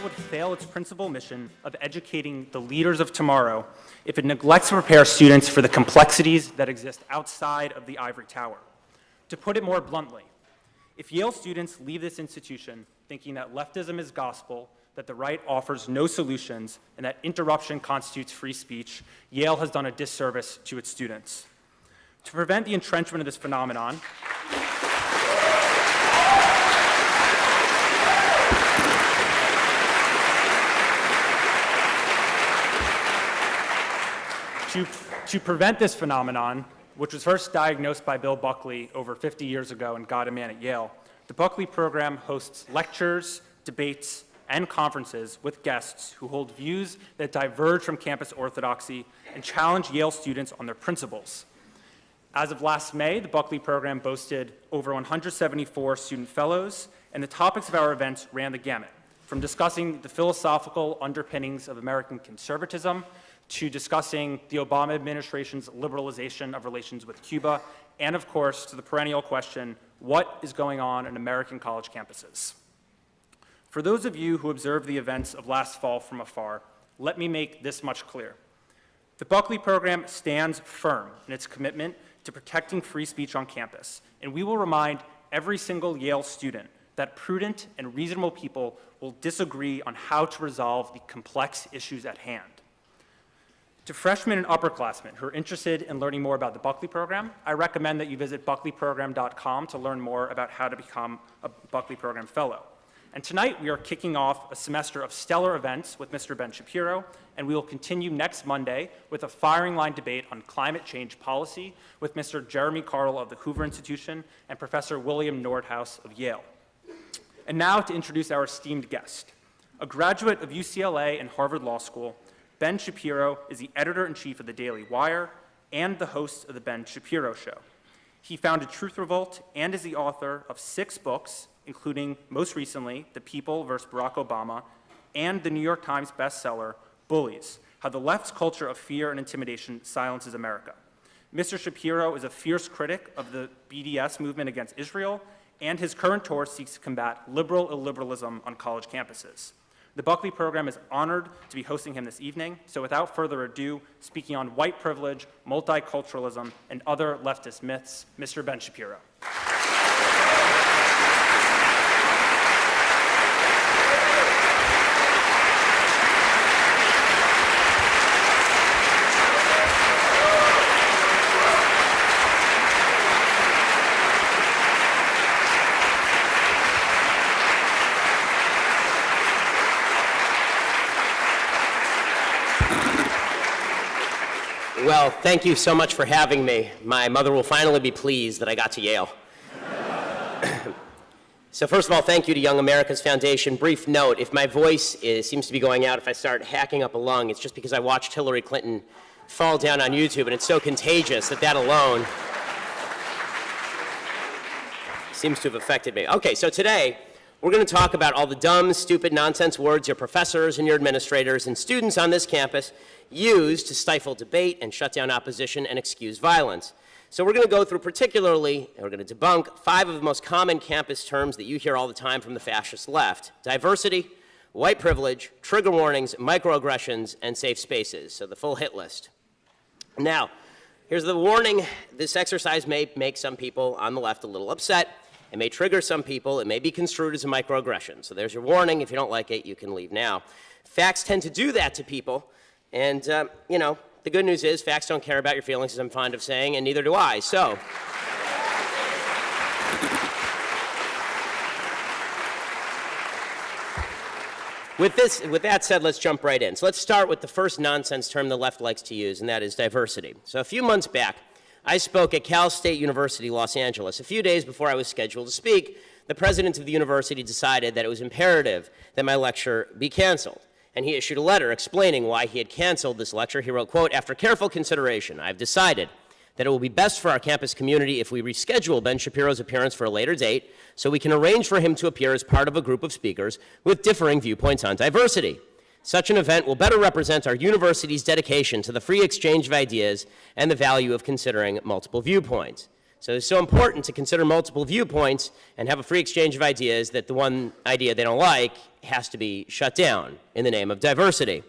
would fail its principal mission of educating the leaders of tomorrow if it neglects to prepare students for the complexities that exist outside of the ivory tower. To put it more bluntly, if Yale students leave this institution thinking that leftism is gospel, that the right offers no solutions, and that interruption constitutes free speech, Yale has done a disservice to its students. To prevent the entrenchment of this phenomenon, To prevent this phenomenon, which was first diagnosed by Bill Buckley over 50 years ago in God and Man at Yale, the Buckley program hosts lectures, debates, and conferences with guests who hold views that diverge from campus orthodoxy and challenge Yale students on their principles. As of last May, the Buckley program boasted over 174 student fellows, and the topics of our events ran the gamut, from discussing the philosophical underpinnings of American conservatism to discussing the Obama administration's liberalization of relations with Cuba, and of course, to the perennial question, what is going on in American college campuses? For those of you who observed the events of last fall from afar, let me make this much clear. The Buckley program stands firm in its commitment to protecting free speech on campus, and we will remind every single Yale student that prudent and reasonable people will disagree on how to resolve the complex issues at hand. To freshmen and upperclassmen who are interested in learning more about the Buckley program, I recommend that you visit buckleyprogram.com to learn more about how to become a Buckley program fellow. And tonight we are kicking off a semester of stellar events with Mr. Ben Shapiro, and we will continue next Monday with a firing line debate on climate change policy with Mr. Jeremy Carl of the Hoover Institution and Professor William Nordhaus of Yale. And now to introduce our esteemed guest. A graduate of UCLA and Harvard Law School, Ben Shapiro is the editor-in-chief of the Daily Wire and the host of The Ben Shapiro Show. He founded Truth Revolt and is the author of 6 books, including, most recently, The People vs. Barack Obama, and the New York Times bestseller, Bullies, How the Left's Culture of Fear and Intimidation Silences America. Mr. Shapiro is a fierce critic of the BDS movement against Israel, and his current tour seeks to combat liberal illiberalism on college campuses. The Buckley program is honored to be hosting him this evening, so without further ado, speaking on white privilege, multiculturalism, and other leftist myths, Mr. Ben Shapiro. Well, thank you so much for having me. My mother will finally be pleased that I got to Yale. So first of all, thank you to Young America's Foundation. Brief note, if my voice seems to be going out, if I start hacking up a lung, it's just because I watched Hillary Clinton fall down on YouTube, and it's so contagious that alone seems to have affected me. Okay, so today, we're going to talk about all the dumb, stupid, nonsense words your professors and your administrators and students on this campus use to stifle debate and shut down opposition and excuse violence. So we're going to go through particularly, and we're going to debunk 5 of the most common campus terms that you hear all the time from the fascist left: diversity, white privilege, trigger warnings, microaggressions, and safe spaces. So the full hit list. Now, here's the warning. This exercise may make some people on the left a little upset. It may trigger some people. It may be construed as a microaggression. So there's your warning. If you don't like it, you can leave now. Facts tend to do that to people. And, you know, the good news is facts don't care about your feelings, as I'm fond of saying, and neither do I. So with that said, let's jump right in. So let's start with the first nonsense term the left likes to use, and that is diversity. So a few months back, I spoke at Cal State University, Los Angeles. A few days before I was scheduled to speak, the president of the university decided that it was imperative that my lecture be canceled. And he issued a letter explaining why he had canceled this lecture. He wrote, quote, "After careful consideration, I've decided that it will be best for our campus community if we reschedule Ben Shapiro's appearance for a later date so we can arrange for him to appear as part of a group of speakers with differing viewpoints on diversity. Such an event will better represent our university's dedication to the free exchange of ideas and the value of considering multiple viewpoints." So it's so important to consider multiple viewpoints and have a free exchange of ideas that the one idea they don't like has to be shut down in the name of diversity.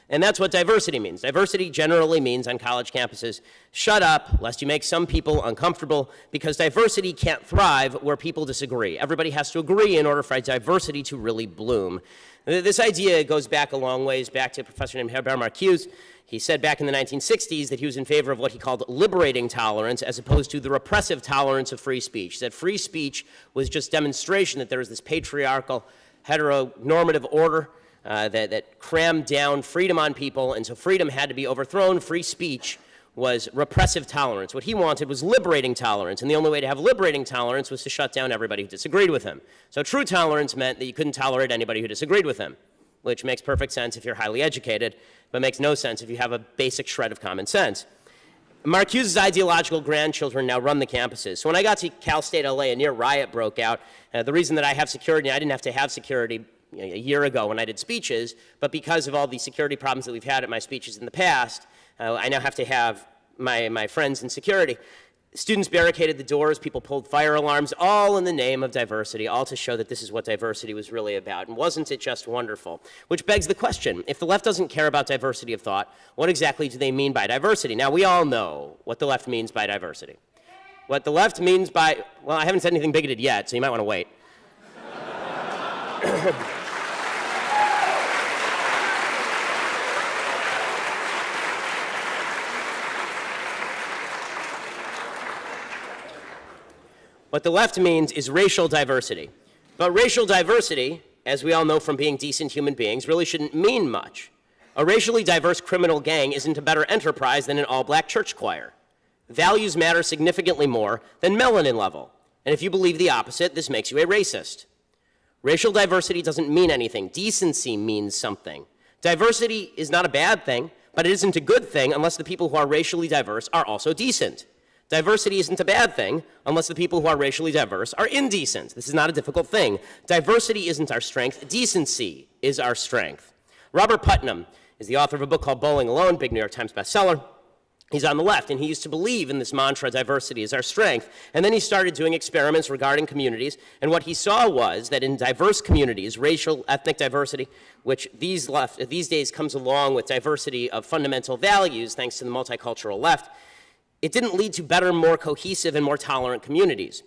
And that's what diversity means. Diversity generally means on college campuses, shut up lest you make some people uncomfortable, because diversity can't thrive where people disagree. Everybody has to agree in order for diversity to really bloom. This idea goes back a long ways, back to a professor named Herbert Marcuse. He said back in the 1960s that he was in favor of what he called liberating tolerance as opposed to the repressive tolerance of free speech. He said free speech was just demonstration that there was this patriarchal, heteronormative order that crammed down freedom on people, and so freedom had to be overthrown. Free speech was repressive tolerance. What he wanted was liberating tolerance, and the only way to have liberating tolerance was to shut down everybody who disagreed with him. So true tolerance meant that you couldn't tolerate anybody who disagreed with him, which makes perfect sense if you're highly educated, but makes no sense if you have a basic shred of common sense. Marcuse's ideological grandchildren now run the campuses. So when I got to Cal State LA, a near riot broke out. The reason that I have security, I didn't have to have security a year ago when I did speeches, but because of all the security problems that we've had at my speeches in the past, I now have to have my friends in security. Students barricaded the doors, people pulled fire alarms, all in the name of diversity, all to show that this is what diversity was really about. And wasn't it just wonderful? Which begs the question, if the left doesn't care about diversity of thought, what exactly do they mean by diversity? Now, we all know what the left means by diversity. What the left means by, well, I haven't said anything bigoted yet, so you might want to wait. What the left means is racial diversity. But racial diversity, as we all know from being decent human beings, really shouldn't mean much. A racially diverse criminal gang isn't a better enterprise than an all-black church choir. Values matter significantly more than melanin level. And if you believe the opposite, this makes you a racist. Racial diversity doesn't mean anything. Decency means something. Diversity is not a bad thing, but it isn't a good thing unless the people who are racially diverse are also decent. Diversity isn't a bad thing unless the people who are racially diverse are indecent. This is not a difficult thing. Diversity isn't our strength. Decency is our strength. Robert Putnam is the author of a book called Bowling Alone, big New York Times bestseller. He's on the left, and he used to believe in this mantra, diversity is our strength. And then he started doing experiments regarding communities, and what he saw was that in diverse communities, racial, ethnic diversity, which these days comes along with diversity of fundamental values, thanks to the multicultural left, it didn't lead to better, more cohesive, and more tolerant communities.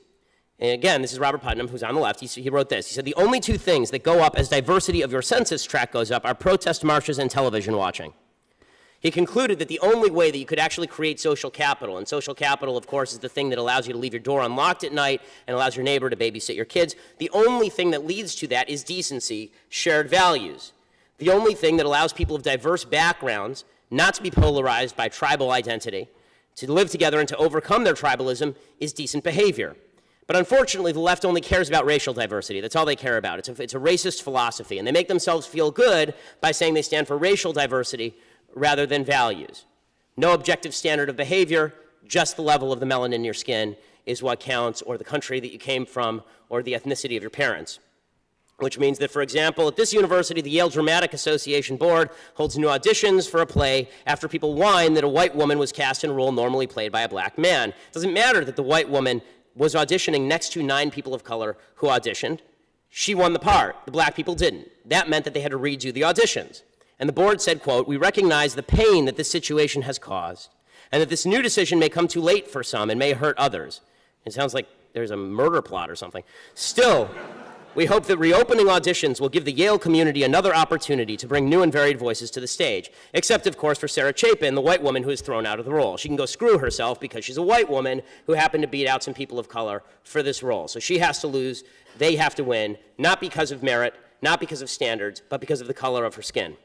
And again, this is Robert Putnam, who's on the left. He wrote this. He said, the only two things that go up as diversity of your census tract goes up are protest marches and television watching. He concluded that the only way that you could actually create social capital, and social capital, of course, is the thing that allows you to leave your door unlocked at night and allows your neighbor to babysit your kids. The only thing that leads to that is decency, shared values. The only thing that allows people of diverse backgrounds not to be polarized by tribal identity, to live together and to overcome their tribalism, is decent behavior. But unfortunately, the left only cares about racial diversity. That's all they care about. It's a racist philosophy, and they make themselves feel good by saying they stand for racial diversity rather than values. No objective standard of behavior, just the level of the melanin in your skin is what counts, or the country that you came from, or the ethnicity of your parents. Which means that, for example, at this university, the Yale Dramatic Association Board holds new auditions for a play after people whine that a white woman was cast in a role normally played by a black man. It doesn't matter that the white woman was auditioning next to 9 people of color who auditioned. She won the part. The black people didn't. That meant that they had to redo the auditions. And the board said, quote, we recognize the pain that this situation has caused, and that this new decision may come too late for some and may hurt others. It sounds like there's a murder plot or something. Still, we hope that reopening auditions will give the Yale community another opportunity to bring new and varied voices to the stage, except, of course, for Sarah Chapin, the white woman who is thrown out of the role. She can go screw herself because she's a white woman who happened to beat out some people of color for this role. So she has to lose, they have to win, not because of merit, not because of standards, but because of the color of her skin.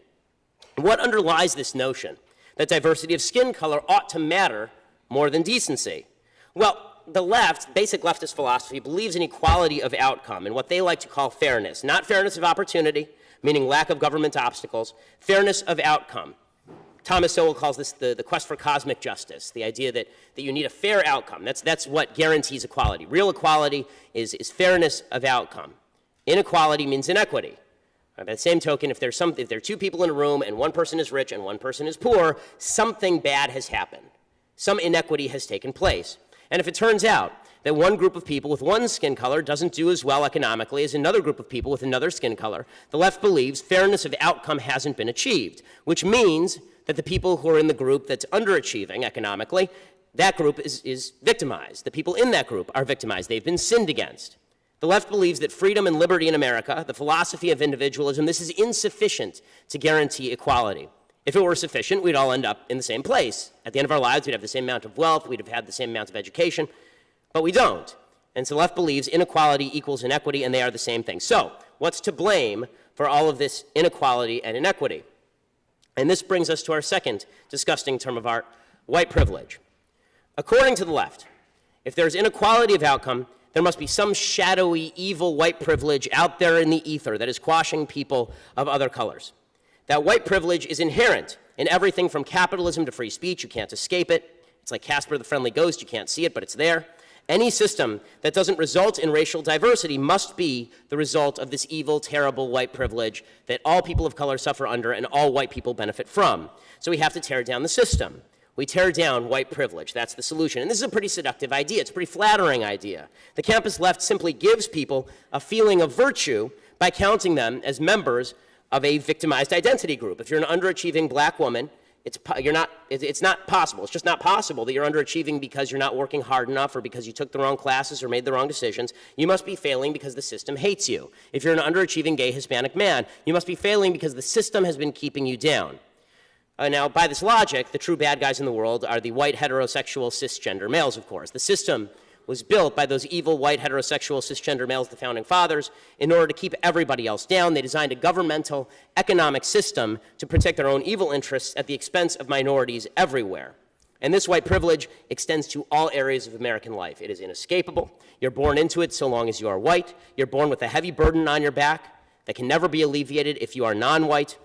What underlies this notion that diversity of skin color ought to matter more than decency? Well, the left, basic leftist philosophy, believes in equality of outcome and what they like to call fairness. Not fairness of opportunity, meaning lack of government obstacles, fairness of outcome. Thomas Sowell calls this the quest for cosmic justice, the idea that you need a fair outcome. That's what guarantees equality. Real equality is fairness of outcome. Inequality means inequity. By the same token, if there are 2 people in a room and one person is rich and one person is poor, something bad has happened. Some inequity has taken place. And if it turns out that one group of people with one skin color doesn't do as well economically as another group of people with another skin color, the left believes fairness of outcome hasn't been achieved, which means that the people who are in the group that's underachieving economically, that group is victimized. The people in that group are victimized. They've been sinned against. The left believes that freedom and liberty in America, the philosophy of individualism, this is insufficient to guarantee equality. If it were sufficient, we'd all end up in the same place. At the end of our lives, we'd have the same amount of wealth, we'd have had the same amount of education, but we don't. And so the left believes inequality equals inequity, and they are the same thing. So what's to blame for all of this inequality and inequity? And this brings us to our second disgusting term of art, white privilege. According to the left, if there's inequality of outcome, there must be some shadowy, evil white privilege out there in the ether that is quashing people of other colors. That white privilege is inherent in everything from capitalism to free speech. You can't escape it. It's like Casper the Friendly Ghost. You can't see it, but it's there. Any system that doesn't result in racial diversity must be the result of this evil, terrible white privilege that all people of color suffer under and all white people benefit from. So we have to tear down the system. We tear down white privilege. That's the solution. And this is a pretty seductive idea. It's a pretty flattering idea. The campus left simply gives people a feeling of virtue by counting them as members of a victimized identity group. If you're an underachieving black woman, it's not possible. It's just not possible that you're underachieving because you're not working hard enough or because you took the wrong classes or made the wrong decisions. You must be failing because the system hates you. If you're an underachieving gay Hispanic man, you must be failing because the system has been keeping you down. Now, by this logic, the true bad guys in the world are the white, heterosexual, cisgender males, of course. The system was built by those evil, white, heterosexual, cisgender males, the founding fathers, in order to keep everybody else down. They designed a governmental economic system to protect their own evil interests at the expense of minorities everywhere. And this white privilege extends to all areas of American life. It is inescapable. You're born into it so long as you are white. You're born with a heavy burden on your back that can never be alleviated if you are non-white.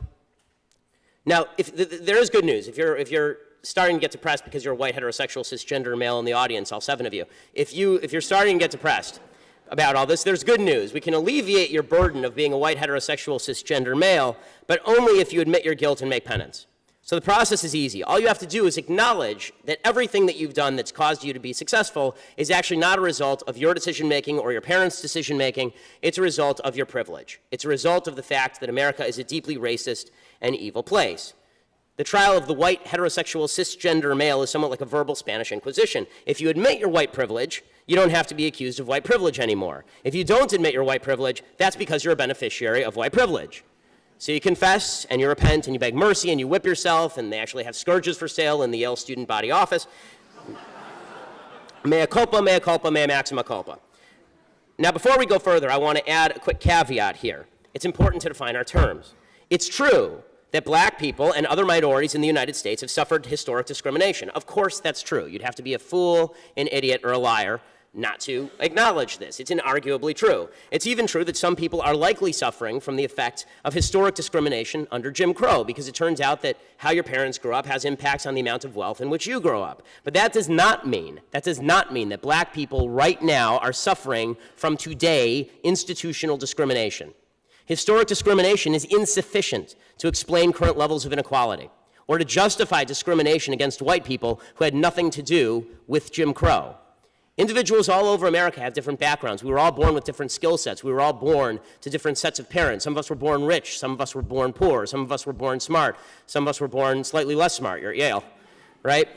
Now, there is good news. If you're starting to get depressed because you're a white, heterosexual, cisgender male in the audience, all 7 of you, if you're starting to get depressed about all this, there's good news. We can alleviate your burden of being a white, heterosexual, cisgender male, but only if you admit your guilt and make penance. So the process is easy. All you have to do is acknowledge that everything that you've done that's caused you to be successful is actually not a result of your decision-making or your parents' decision-making. It's a result of your privilege. It's a result of the fact that America is a deeply racist and evil place. The trial of the white, heterosexual, cisgender male is somewhat like a verbal Spanish Inquisition. If you admit your white privilege, you don't have to be accused of white privilege anymore. If you don't admit your white privilege, that's because you're a beneficiary of white privilege. So you confess, and you repent, and you beg mercy, and you whip yourself, and they actually have scourges for sale in the Yale student body office. Mea culpa, mea maxima culpa. Now, before we go further, I want to add a quick caveat here. It's important to define our terms. It's true that black people and other minorities in the United States have suffered historic discrimination. Of course that's true. You'd have to be a fool, an idiot, or a liar not to acknowledge this. It's inarguably true. It's even true that some people are likely suffering from the effects of historic discrimination under Jim Crow, because it turns out that how your parents grew up has impacts on the amount of wealth in which you grow up. But that does not mean that black people right now are suffering from today institutional discrimination. Historic discrimination is insufficient to explain current levels of inequality or to justify discrimination against white people who had nothing to do with Jim Crow. Individuals all over America have different backgrounds. We were all born with different skill sets. We were all born to different sets of parents. Some of us were born rich. Some of us were born poor. Some of us were born smart. Some of us were born slightly less smart. You're at Yale, right?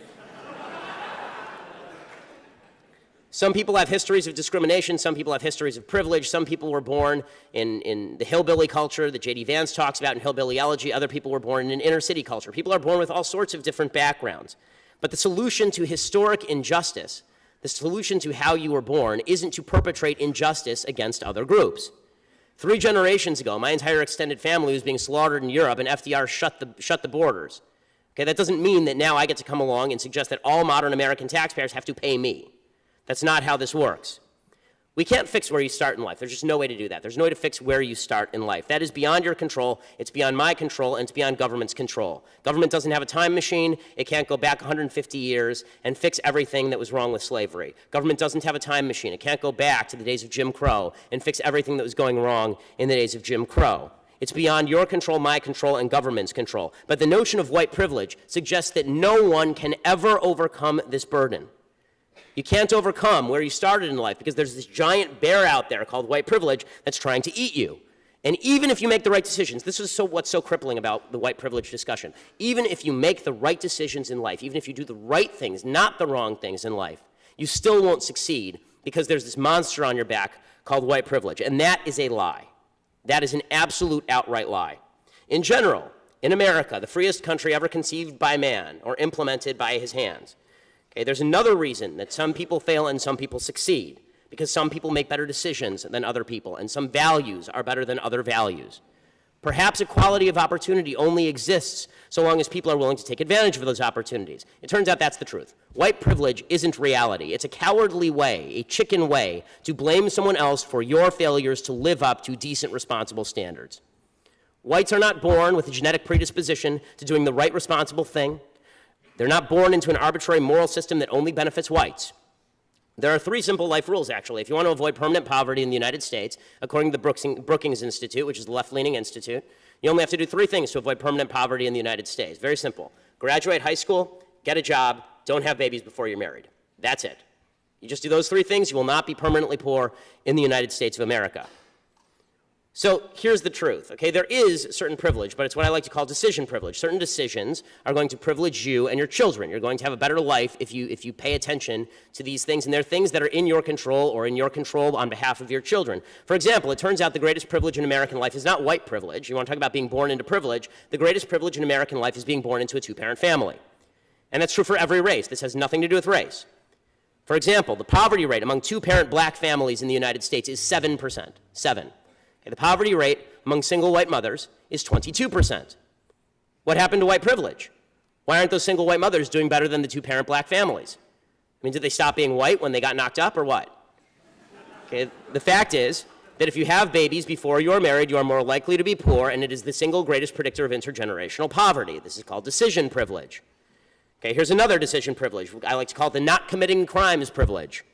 Some people have histories of discrimination. Some people have histories of privilege. Some people were born in the hillbilly culture that J.D. Vance talks about in Hillbilly Elegy. Other people were born in inner city culture. People are born with all sorts of different backgrounds. But the solution to historic injustice, the solution to how you were born, isn't to perpetrate injustice against other groups. 3 generations ago, my entire extended family was being slaughtered in Europe, and FDR shut the borders. Okay, that doesn't mean that now I get to come along and suggest that all modern American taxpayers have to pay me. That's not how this works. We can't fix where you start in life. There's just no way to do that. There's no way to fix where you start in life. That is beyond your control. It's beyond my control, and it's beyond government's control. Government doesn't have a time machine. It can't go back 150 years and fix everything that was wrong with slavery. Government doesn't have a time machine. It can't go back to the days of Jim Crow and fix everything that was going wrong in the days of Jim Crow. It's beyond your control, my control, and government's control. But the notion of white privilege suggests that no one can ever overcome this burden. You can't overcome where you started in life because there's this giant bear out there called white privilege that's trying to eat you. And even if you make the right decisions, this is what's so crippling about the white privilege discussion. Even if you make the right decisions in life, even if you do the right things, not the wrong things in life, you still won't succeed because there's this monster on your back called white privilege. And that is a lie. That is an absolute outright lie. In general, in America, the freest country ever conceived by man or implemented by his hands, okay, there's another reason that some people fail and some people succeed. Because some people make better decisions than other people, and some values are better than other values. Perhaps equality of opportunity only exists so long as people are willing to take advantage of those opportunities. It turns out that's the truth. White privilege isn't reality. It's a cowardly way, a chicken way, to blame someone else for your failures to live up to decent, responsible standards. Whites are not born with a genetic predisposition to doing the right, responsible thing. They're not born into an arbitrary moral system that only benefits whites. There are 3 simple life rules, actually. If you want to avoid permanent poverty in the United States, according to the Brookings Institute, which is the left-leaning institute, you only have to do 3 things to avoid permanent poverty in the United States. Very simple. Graduate high school, get a job, don't have babies before you're married. That's it. You just do those 3 things, you will not be permanently poor in the United States of America. So here's the truth, okay? There is certain privilege, but it's what I like to call decision privilege. Certain decisions are going to privilege you and your children. You're going to have a better life if you pay attention to these things, and they're things that are in your control or in your control on behalf of your children. For example, it turns out the greatest privilege in American life is not white privilege. You want to talk about being born into privilege. The greatest privilege in American life is being born into a 2-parent family. And that's true for every race. This has nothing to do with race. For example, the poverty rate among 2-parent black families in the United States is 7%. 7. Okay, the poverty rate among single white mothers is 22%. What happened to white privilege? Why aren't those single white mothers doing better than the 2-parent black families? I mean, did they stop being white when they got knocked up or what? Okay, the fact is that if you have babies before you're married, you are more likely to be poor, and it is the single greatest predictor of intergenerational poverty. This is called decision privilege. Okay, here's another decision privilege. I like to call it the not committing crimes privilege.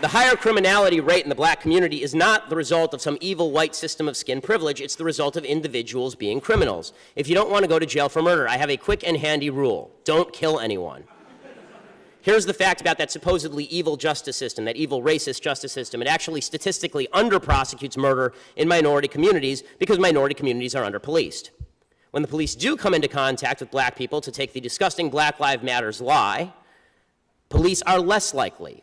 The higher criminality rate in the black community is not the result of some evil white system of skin privilege. It's the result of individuals being criminals. If you don't want to go to jail for murder, I have a quick and handy rule. Don't kill anyone. Here's the fact about that supposedly evil justice system, that evil racist justice system. It actually statistically under-prosecutes murder in minority communities because minority communities are under-policed. When the police do come into contact with black people to take the disgusting Black Lives Matters lie, police are less likely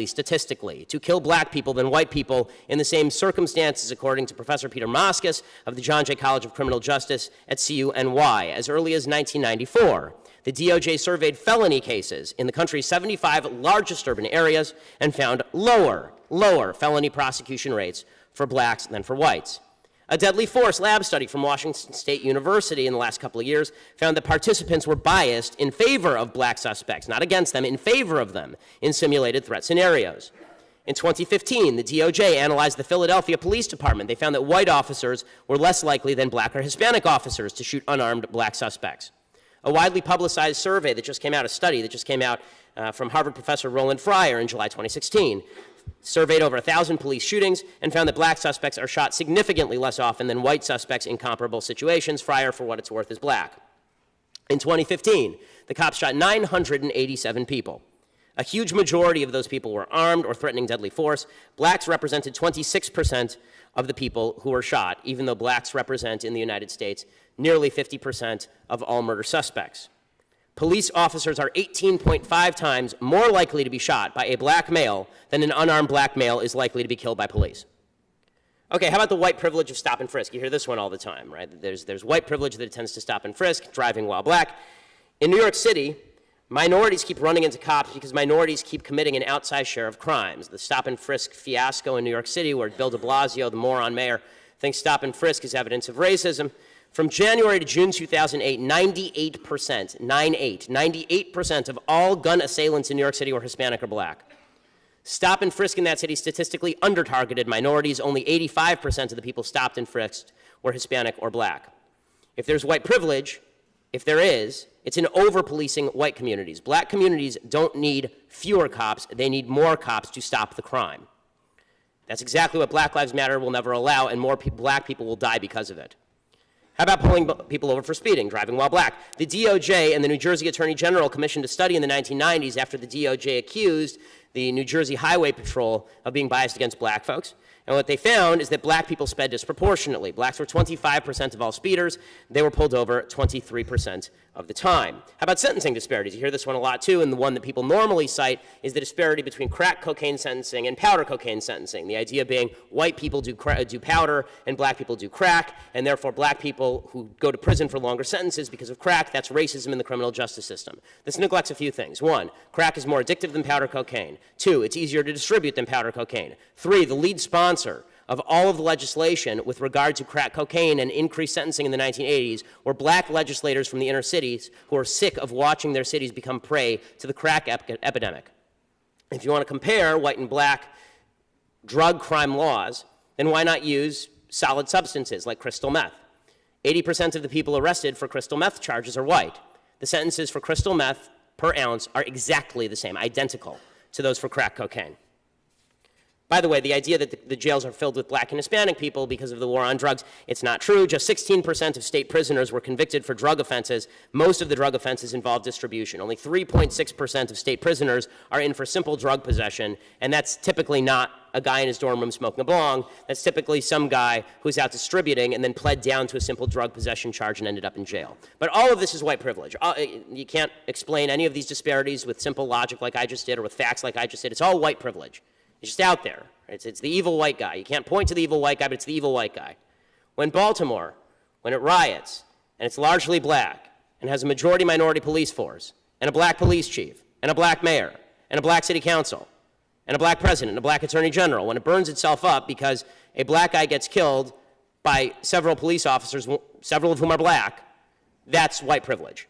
statistically to kill black people than white people in the same circumstances, according to Professor Peter Moskos of the John Jay College of Criminal Justice at CUNY. As early as 1994, the DOJ surveyed felony cases in the country's 75 largest urban areas and found lower felony prosecution rates for blacks than for whites. A deadly force lab study from Washington State University in the last couple of years found that participants were biased in favor of black suspects, not against them, in favor of them in simulated threat scenarios. In 2015, the DOJ analyzed the Philadelphia Police Department. They found that white officers were less likely than black or Hispanic officers to shoot unarmed black suspects. A widely publicized survey that just came out, a study that just came out from Harvard professor Roland Fryer in July 2016, surveyed over 1,000 police shootings and found that black suspects are shot significantly less often than white suspects in comparable situations. Fryer, for what it's worth, is black. In 2015, the cops shot 987 people. A huge majority of those people were armed or threatening deadly force. Blacks represented 26% of the people who were shot, even though blacks represent in the United States nearly 50% of all murder suspects. Police officers are 18.5 times more likely to be shot by a black male than an unarmed black male is likely to be killed by police. Okay, how about the white privilege of stop and frisk? You hear this one all the time, right? There's white privilege that it tends to stop and frisk, driving while black. In New York City, minorities keep running into cops because minorities keep committing an outsized share of crimes. The stop and frisk fiasco in New York City, where Bill de Blasio, the moron mayor, thinks stop and frisk is evidence of racism. From January to June 2008, 98% of all gun assailants in New York City were Hispanic or black. Stop and frisk in that city statistically under-targeted minorities. Only 85% of the people stopped and frisked were Hispanic or black. If there's white privilege, if there is, it's in over-policing white communities. Black communities don't need fewer cops, they need more cops to stop the crime. That's exactly what Black Lives Matter will never allow, and more black people will die because of it. How about pulling people over for speeding, driving while black? The DOJ and the New Jersey Attorney General commissioned a study in the 1990s after the DOJ accused the New Jersey Highway Patrol of being biased against black folks. And what they found is that black people sped disproportionately. Blacks were 25% of all speeders. They were pulled over 23% of the time. How about sentencing disparities? You hear this one a lot too, and the one that people normally cite is the disparity between crack cocaine sentencing and powder cocaine sentencing. The idea being white people do powder and black people do crack, and therefore black people who go to prison for longer sentences because of crack, that's racism in the criminal justice system. This neglects a few things. 1, crack is more addictive than powder cocaine. 2, it's easier to distribute than powder cocaine. 3, the lead sponsor of all of the legislation with regard to crack cocaine and increased sentencing in the 1980s were black legislators from the inner cities who are sick of watching their cities become prey to the crack epidemic. If you want to compare white and black drug crime laws, then why not use solid substances like crystal meth? 80% of the people arrested for crystal meth charges are white. The sentences for crystal meth per ounce are exactly the same, identical to those for crack cocaine. By the way, the idea that the jails are filled with black and Hispanic people because of the war on drugs, it's not true. Just 16% of state prisoners were convicted for drug offenses. Most of the drug offenses involved distribution. Only 3.6% of state prisoners are in for simple drug possession, and that's typically not a guy in his dorm room smoking a bong. That's typically some guy who's out distributing and then pled down to a simple drug possession charge and ended up in jail. But all of this is white privilege. You can't explain any of these disparities with simple logic like I just did or with facts like I just did. It's all white privilege. It's just out there. It's the evil white guy. You can't point to the evil white guy, but it's the evil white guy. When Baltimore, when it riots, and it's largely black, and has a majority minority police force, and a black police chief, and a black mayor, and a black city council, and a black president, and a black attorney general, when it burns itself up because a black guy gets killed by several police officers, several of whom are black, that's white privilege.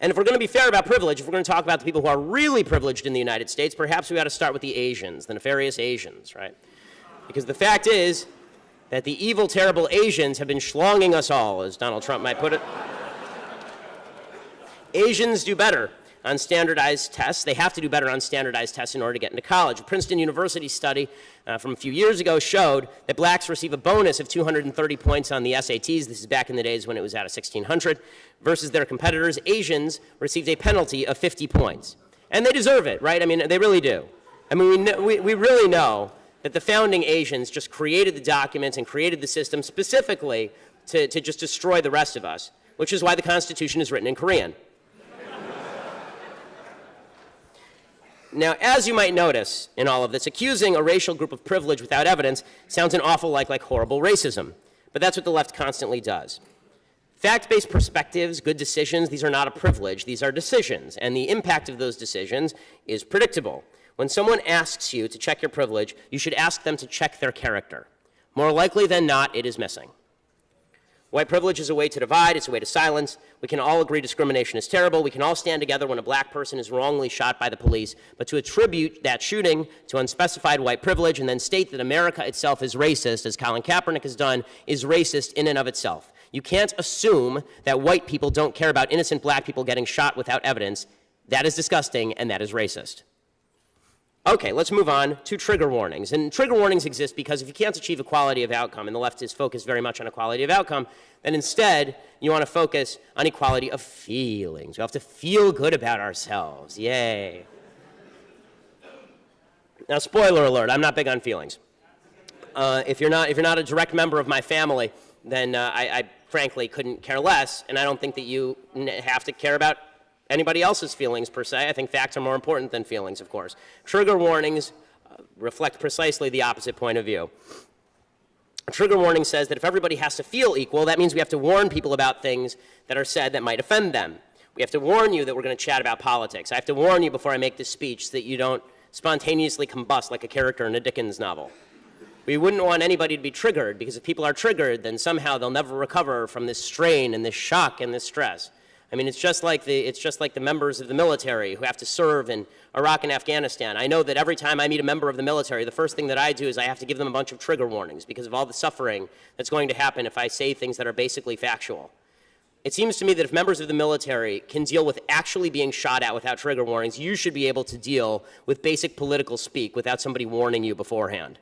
And if we're going to be fair about privilege, if we're going to talk about the people who are really privileged in the United States, perhaps we ought to start with the Asians, the nefarious Asians, right? Because the fact is that the evil, terrible Asians have been schlonging us all, as Donald Trump might put it. Asians do better on standardized tests. They have to do better on standardized tests in order to get into college. A Princeton University study from a few years ago showed that blacks receive a bonus of 230 points on the SATs. This is back in the days when it was out of 1,600. Versus their competitors, Asians received a penalty of 50 points. And they deserve it, right? I mean, they really do. I mean, we really know that the founding Asians just created the documents and created the system specifically to just destroy the rest of us, which is why the Constitution is written in Korean. Now, as you might notice in all of this, accusing a racial group of privilege without evidence sounds an awful lot like horrible racism. But that's what the left constantly does. Fact-based perspectives, good decisions, these are not a privilege, these are decisions. And the impact of those decisions is predictable. When someone asks you to check your privilege, you should ask them to check their character. More likely than not, it is missing. White privilege is a way to divide, it's a way to silence. We can all agree discrimination is terrible. We can all stand together when a black person is wrongly shot by the police. But to attribute that shooting to unspecified white privilege and then state that America itself is racist, as Colin Kaepernick has done, is racist in and of itself. You can't assume that white people don't care about innocent black people getting shot without evidence. That is disgusting and that is racist. Okay, let's move on to trigger warnings. And trigger warnings exist because if you can't achieve equality of outcome, and the left is focused very much on equality of outcome, then instead you want to focus on equality of feelings. We have to feel good about ourselves. Yay. Now, spoiler alert, I'm not big on feelings. If you're not a direct member of my family, then I frankly couldn't care less, and I don't think that you have to care about anybody else's feelings, per se. I think facts are more important than feelings, of course. Trigger warnings reflect precisely the opposite point of view. A trigger warning says that if everybody has to feel equal, that means we have to warn people about things that are said that might offend them. We have to warn you that we're going to chat about politics. I have to warn you before I make this speech so that you don't spontaneously combust like a character in a Dickens novel. We wouldn't want anybody to be triggered, because if people are triggered, then somehow they'll never recover from this strain and this shock and this stress. I mean, it's just like the members of the military who have to serve in Iraq and Afghanistan. I know that every time I meet a member of the military, the first thing that I do is I have to give them a bunch of trigger warnings because of all the suffering that's going to happen if I say things that are basically factual. It seems to me that if members of the military can deal with actually being shot at without trigger warnings, you should be able to deal with basic political speak without somebody warning you beforehand.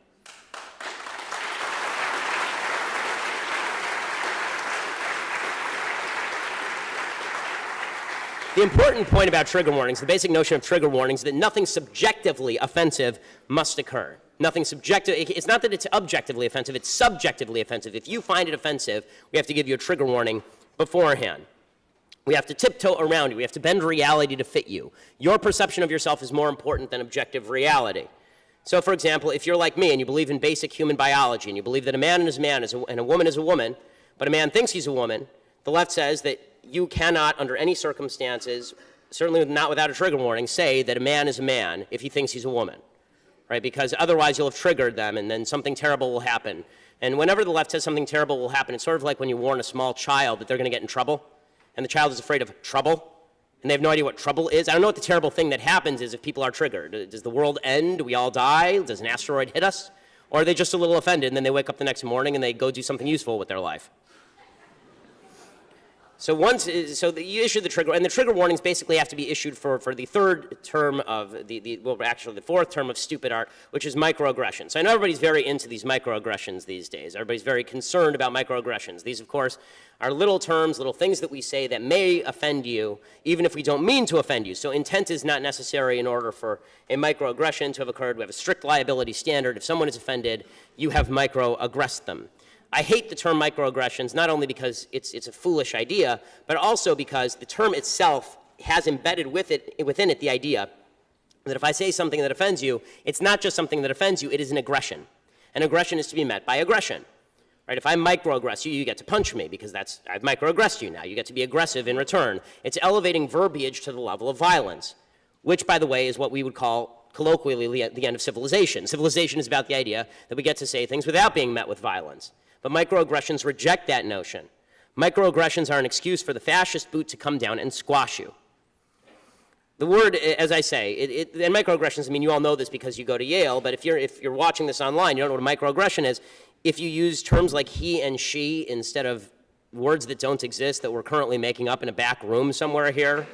The important point about trigger warnings, the basic notion of trigger warnings, is that nothing subjectively offensive must occur. Nothing subjective. It's not that it's objectively offensive, it's subjectively offensive. If you find it offensive, we have to give you a trigger warning beforehand. We have to tiptoe around you. We have to bend reality to fit you. Your perception of yourself is more important than objective reality. So, for example, if you're like me and you believe in basic human biology and you believe that a man is a man and a woman is a woman, but a man thinks he's a woman, the left says that you cannot, under any circumstances, certainly not without a trigger warning, say that a man is a man if he thinks he's a woman, right? Because otherwise you'll have triggered them and then something terrible will happen. And whenever the left says something terrible will happen, it's sort of like when you warn a small child that they're going to get in trouble, and the child is afraid of trouble, and they have no idea what trouble is. I don't know what the terrible thing that happens is if people are triggered. Does the world end? Do we all die? Does an asteroid hit us? Or are they just a little offended, and then they wake up the next morning and they go do something useful with their life? So you issue the trigger, and the trigger warnings basically have to be issued for the third term of actually the fourth term of stupid art, which is microaggressions. So I know everybody's very into these microaggressions these days. Everybody's very concerned about microaggressions. These, of course, are little terms, little things that we say that may offend you, even if we don't mean to offend you. So intent is not necessary in order for a microaggression to have occurred. We have a strict liability standard. If someone is offended, you have microaggressed them. I hate the term microaggressions, not only because it's a foolish idea, but also because the term itself has embedded within it the idea that if I say something that offends you, it's not just something that offends you, it is an aggression. An aggression is to be met by aggression. Right? If I microaggress you, you get to punch me because I've microaggressed you now. You get to be aggressive in return. It's elevating verbiage to the level of violence, which, by the way, is what we would call colloquially the end of civilization. Civilization is about the idea that we get to say things without being met with violence. But microaggressions reject that notion. Microaggressions are an excuse for the fascist boot to come down and squash you. The word, as I say, and microaggressions, I mean, you all know this because you go to Yale, but if you're watching this online, you don't know what a microaggression is. If you use terms like he and she instead of words that don't exist that we're currently making up in a back room somewhere here,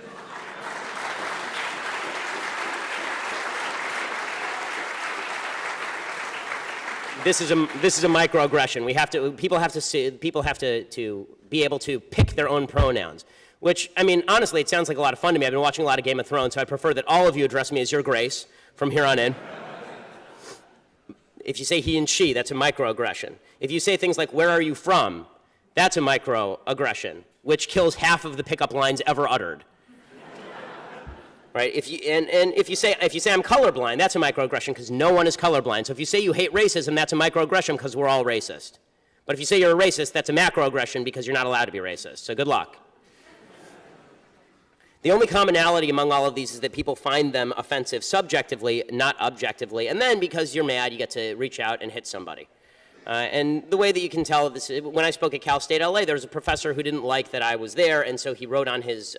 This is a microaggression. People have to be able to pick their own pronouns. Which, I mean, honestly, it sounds like a lot of fun to me. I've been watching a lot of Game of Thrones, so I prefer that all of you address me as Your Grace from here on in. If you say he and she, that's a microaggression. If you say things like, where are you from? That's a microaggression, which kills half of the pickup lines ever uttered. Right? If you say I'm colorblind, that's a microaggression because no one is colorblind. So if you say you hate racism, that's a microaggression because we're all racist. But if you say you're a racist, that's a macroaggression because you're not allowed to be racist. So good luck. The only commonality among all of these is that people find them offensive subjectively, not objectively. And then because you're mad, you get to reach out and hit somebody. And the way that you can tell this, when I spoke at Cal State LA, there was a professor who didn't like that I was there, and so he wrote on his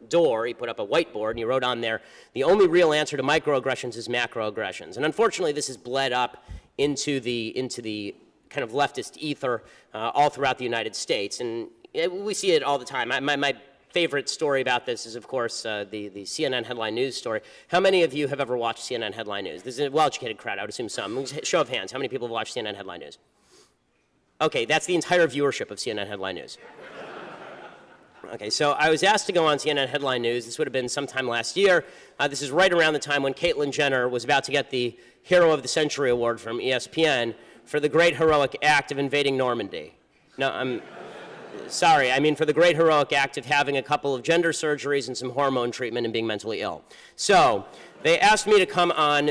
door, he put up a whiteboard, and he wrote on there, the only real answer to microaggressions is macroaggressions. And unfortunately, this has bled up into the kind of leftist ether all throughout the United States. And we see it all the time. My favorite story about this is, of course, the CNN headline news story. How many of you have ever watched CNN headline news? This is a well-educated crowd, I would assume some. Show of hands, how many people have watched CNN headline news? Okay, that's the entire viewership of CNN headline news. Okay, so I was asked to go on CNN headline news. This would have been sometime last year. This is right around the time when Caitlyn Jenner was about to get the Hero of the Century Award from ESPN for the great heroic act of invading Normandy. No, I'm sorry, I mean for the great heroic act of having a couple of gender surgeries and some hormone treatment and being mentally ill. So they asked me to come on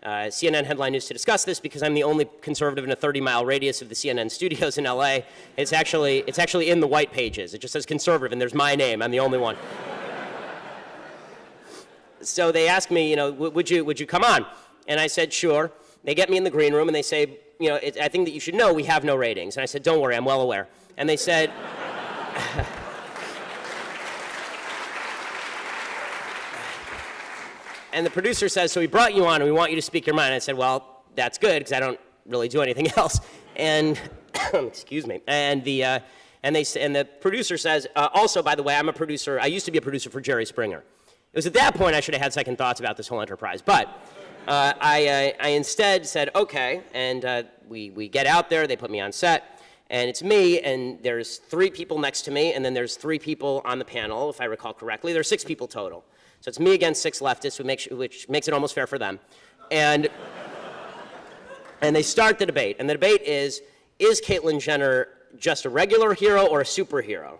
CNN headline news to discuss this because I'm the only conservative in a 30-mile radius of the CNN studios in LA. It's actually in the white pages. It just says conservative, and there's my name. I'm the only one. So they asked me, would you come on? And I said, sure. They get me in the green room, and they say, I think that you should know we have no ratings. And I said, don't worry, I'm well aware. And they said, and the producer says, so we brought you on and we want you to speak your mind. And I said, well, that's good because I don't really do anything else. And, excuse me. And And the producer says, also, by the way, I'm a producer. I used to be a producer for Jerry Springer. It was at that point I should have had second thoughts about this whole enterprise. But I instead said, okay, and we get out there, they put me on set, and it's me, and there's 3 people next to me, and then there's 3 people on the panel, if I recall correctly. There's 6 people total. So it's me against 6 leftists, which makes it almost fair for them. And they start the debate, and the debate is Caitlyn Jenner just a regular hero or a superhero,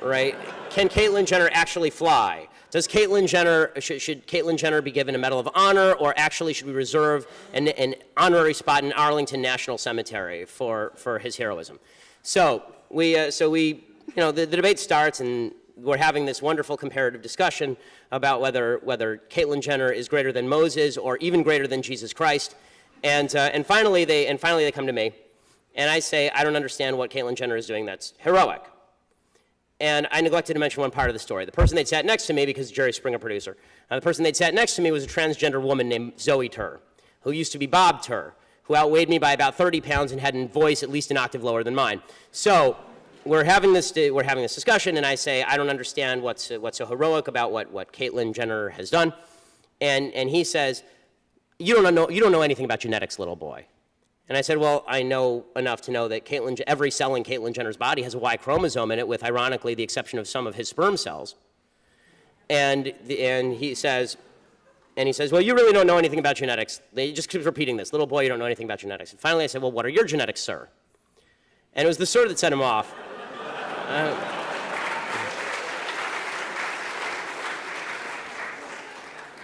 right? Can Caitlyn Jenner actually fly? Does Caitlyn Jenner, should Caitlyn Jenner be given a Medal of Honor, or actually should we reserve an honorary spot in Arlington National Cemetery for his heroism? So the debate starts, and we're having this wonderful comparative discussion about whether Caitlyn Jenner is greater than Moses or even greater than Jesus Christ. And finally they come to me, and I say, I don't understand what Caitlyn Jenner is doing that's heroic. And I neglected to mention one part of the story. The person they'd sat next to me, because Jerry Springer producer, the person they'd sat next to me was a transgender woman named Zoe Tur, who used to be Bob Tur, who outweighed me by about 30 pounds and had a voice at least an octave lower than mine. So we're having this discussion, and I say, I don't understand what's so heroic about what Caitlyn Jenner has done. And he says, you don't know anything about genetics, little boy. And I said, well, I know enough to know that every cell in Caitlyn Jenner's body has a Y chromosome in it, with, ironically, the exception of some of his sperm cells. And he says, well, you really don't know anything about genetics. They just keep repeating this, little boy, you don't know anything about genetics. And finally I said, well, what are your genetics, sir? And it was the sir that set him off.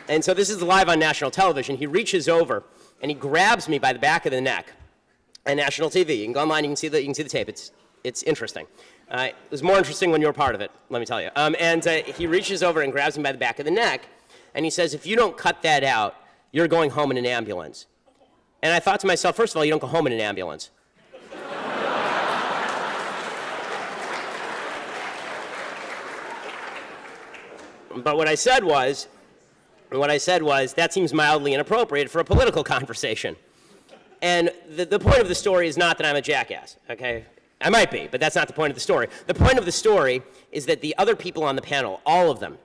And so this is live on national television. He reaches over and he grabs me by the back of the neck on national TV. You can go online, you can see the tape. It's interesting. It was more interesting when you were part of it, let me tell you. He reaches over and grabs me by the back of the neck, and he says, if you don't cut that out, you're going home in an ambulance. And I thought to myself, first of all, you don't go home in an ambulance. But what I said was, that seems mildly inappropriate for a political conversation. And the point of the story is not that I'm a jackass, okay? I might be, but that's not the point of the story. The point of the story is that the other people on the panel, all of them,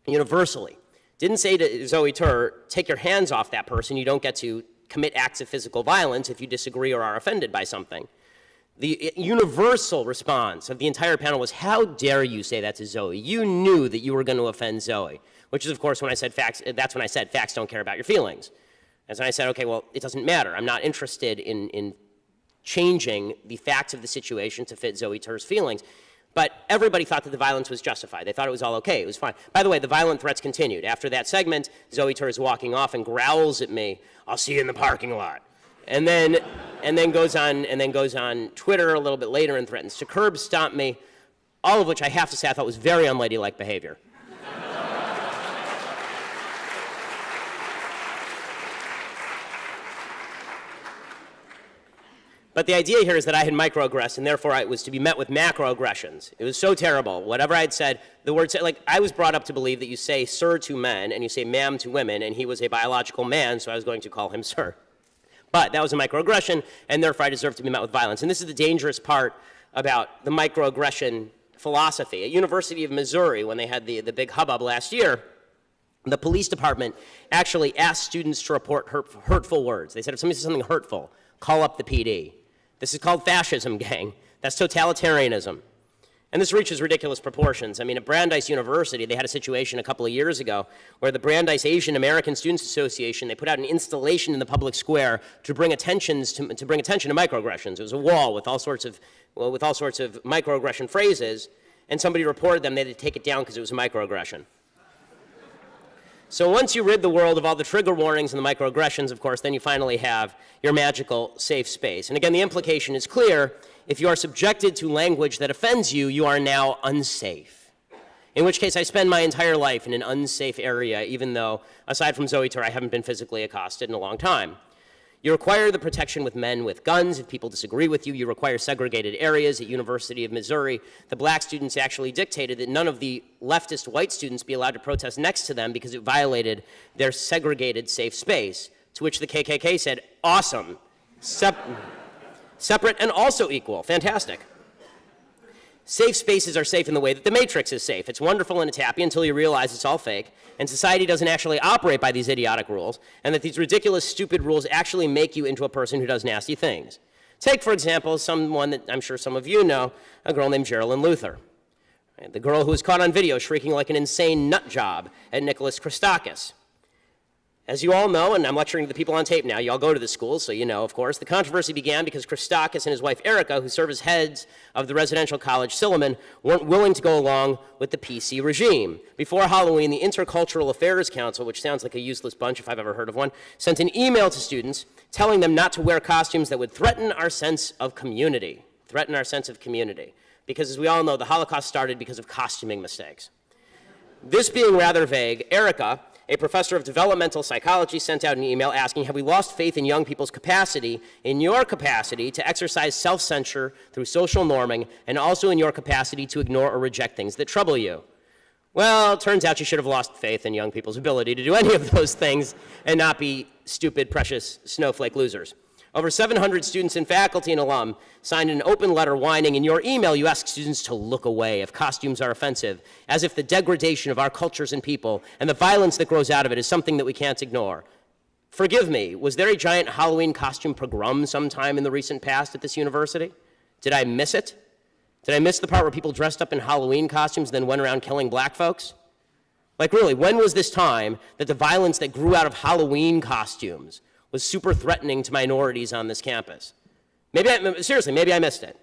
universally, didn't say to Zoe Tur, take your hands off that person, you don't get to commit acts of physical violence if you disagree or are offended by something. The universal response of the entire panel was, how dare you say that to Zoe? You knew that you were going to offend Zoe. Which is, of course, when I said facts, that's when I said facts don't care about your feelings. And so I said, okay, well, it doesn't matter. I'm not interested in changing the facts of the situation to fit Zoe Tur's feelings. But everybody thought that the violence was justified. They thought it was all okay. It was fine. By the way, the violent threats continued. After that segment, Zoe Tur is walking off and growls at me, I'll see you in the parking lot. And then goes on Twitter a little bit later and threatens to curb stomp me, all of which I have to say I thought was very unladylike behavior. But the idea here is that I had microaggressed, and therefore I was to be met with macroaggressions. It was so terrible. Whatever I had said, the word, like, I was brought up to believe that you say sir to men and you say ma'am to women, and he was a biological man, so I was going to call him sir. But that was a microaggression, and therefore I deserved to be met with violence. And this is the dangerous part about the microaggression philosophy. At University of Missouri, when they had the big hubbub last year, the police department actually asked students to report hurtful words. They said, if somebody says something hurtful, call up the PD. This is called fascism, gang. That's totalitarianism. And this reaches ridiculous proportions. I mean, at Brandeis University, they had a situation a couple of years ago where the Brandeis Asian American Students Association, they put out an installation in the public square to bring attention to microaggressions. It was a wall with all sorts of microaggression phrases, and somebody reported them. They had to take it down because it was a microaggression. So once you rid the world of all the trigger warnings and the microaggressions, of course, then you finally have your magical safe space. And again, the implication is clear. If you are subjected to language that offends you, you are now unsafe. In which case, I spend my entire life in an unsafe area, even though, aside from Zoe Tur, I haven't been physically accosted in a long time. You require the protection with men with guns. If people disagree with you, you require segregated areas. At University of Missouri, the black students actually dictated that none of the leftist white students be allowed to protest next to them because it violated their segregated safe space, to which the KKK said, awesome, separate and also equal, fantastic. Safe spaces are safe in the way that the Matrix is safe. It's wonderful and it's happy until you realize it's all fake, and society doesn't actually operate by these idiotic rules, and that these ridiculous, stupid rules actually make you into a person who does nasty things. Take, for example, someone that I'm sure some of you know, a girl named Geraldine Luther. The girl who was caught on video shrieking like an insane nut job at Nicholas Christakis. As you all know, and I'm lecturing to the people on tape now, you all go to the school, so you know, of course, the controversy began because Christakis and his wife Erica, who serve as heads of the residential college Silliman, weren't willing to go along with the PC regime. Before Halloween, the Intercultural Affairs Council, which sounds like a useless bunch if I've ever heard of one, sent an email to students telling them not to wear costumes that would threaten our sense of community. Threaten our sense of community. Because as we all know, the Holocaust started because of costuming mistakes. This being rather vague, Erica, a professor of developmental psychology, sent out an email asking, have we lost faith in young people's capacity, in your capacity to exercise self-censure through social norming, and also in your capacity to ignore or reject things that trouble you? Well, it turns out you should have lost faith in young people's ability to do any of those things and not be stupid, precious snowflake losers. Over 700 students and faculty and alum signed an open letter whining in your email you ask students to look away if costumes are offensive, as if the degradation of our cultures and people and the violence that grows out of it is something that we can't ignore. Forgive me, was there a giant Halloween costume pogrom sometime in the recent past at this university? Did I miss it? Did I miss the part where people dressed up in Halloween costumes and then went around killing black folks? Like really, when was this time that the violence that grew out of Halloween costumes was super threatening to minorities on this campus? Seriously, maybe I missed it.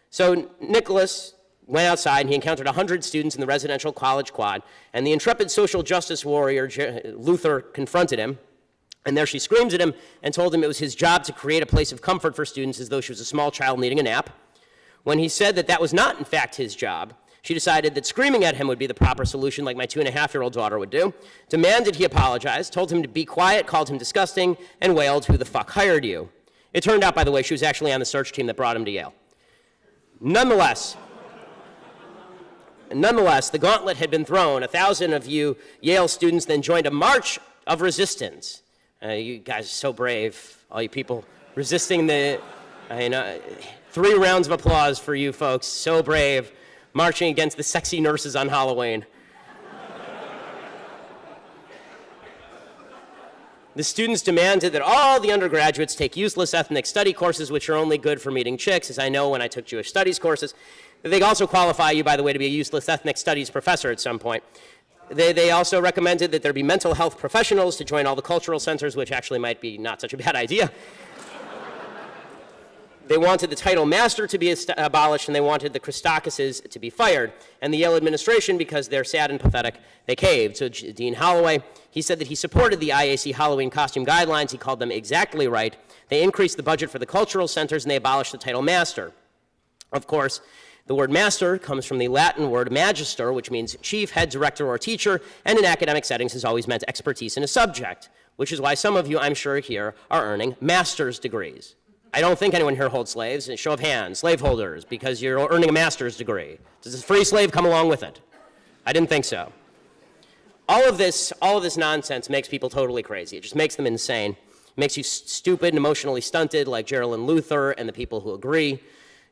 So Nicholas went outside and he encountered 100 students in the residential college quad, and the intrepid social justice warrior Luther confronted him, and there she screams at him and told him it was his job to create a place of comfort for students as though she was a small child needing a nap. When he said that that was not in fact his job, she decided that screaming at him would be the proper solution, like my 2.5-year-old daughter would do, demanded he apologize, told him to be quiet, called him disgusting, and wailed, who the fuck hired you? It turned out, by the way, she was actually on the search team that brought him to Yale. Nonetheless, the gauntlet had been thrown. 1,000 of you Yale students then joined a march of resistance. You guys are so brave, all you people resisting the, 3 rounds of applause for you folks, so brave, marching against the sexy nurses on Halloween. The students demanded that all the undergraduates take useless ethnic study courses, which are only good for meeting chicks, as I know when I took Jewish studies courses. They also qualify you, by the way, to be a useless ethnic studies professor at some point. They also recommended that there be mental health professionals to join all the cultural centers, which actually might be not such a bad idea. They wanted the title master to be abolished, and they wanted the Christakises to be fired. And the Yale administration, because they're sad and pathetic, they caved. So Dean Holloway, he said that he supported the IAC Halloween costume guidelines. He called them exactly right. They increased the budget for the cultural centers, and they abolished the title master. Of course, the word master comes from the Latin word magister, which means chief, head, director, or teacher, and in academic settings has always meant expertise in a subject, which is why some of you, I'm sure, here are earning master's degrees. I don't think anyone here holds slaves. Show of hands, slaveholders, because you're earning a master's degree. Does a free slave come along with it? I didn't think so. All of this nonsense makes people totally crazy. It just makes them insane. It makes you stupid and emotionally stunted, like Geraldine Luther and the people who agree.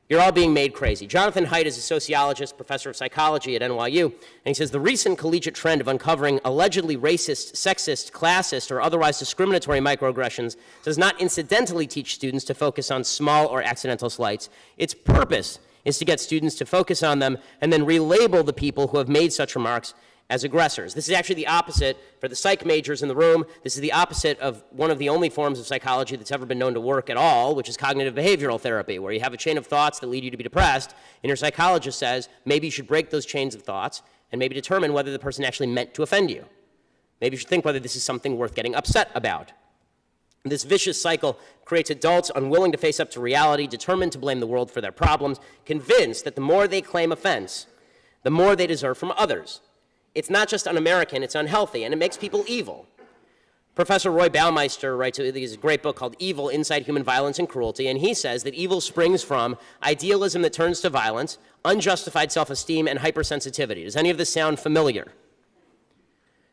You're all being made crazy. Jonathan Haidt is a sociologist, professor of psychology at NYU, and he says the recent collegiate trend of uncovering allegedly racist, sexist, classist, or otherwise discriminatory microaggressions does not incidentally teach students to focus on small or accidental slights. Its purpose is to get students to focus on them and then relabel the people who have made such remarks as aggressors. This is actually the opposite for the psych majors in the room. This is the opposite of one of the only forms of psychology that's ever been known to work at all, which is cognitive behavioral therapy, where you have a chain of thoughts that lead you to be depressed, and your psychologist says maybe you should break those chains of thoughts and maybe determine whether the person actually meant to offend you. Maybe you should think whether this is something worth getting upset about. This vicious cycle creates adults unwilling to face up to reality, determined to blame the world for their problems, convinced that the more they claim offense, the more they deserve from others. It's not just un-American, it's unhealthy, and it makes people evil. Professor Roy Baumeister writes a great book called Evil, Inside Human Violence and Cruelty, and he says that evil springs from idealism that turns to violence, unjustified self-esteem, and hypersensitivity. Does any of this sound familiar?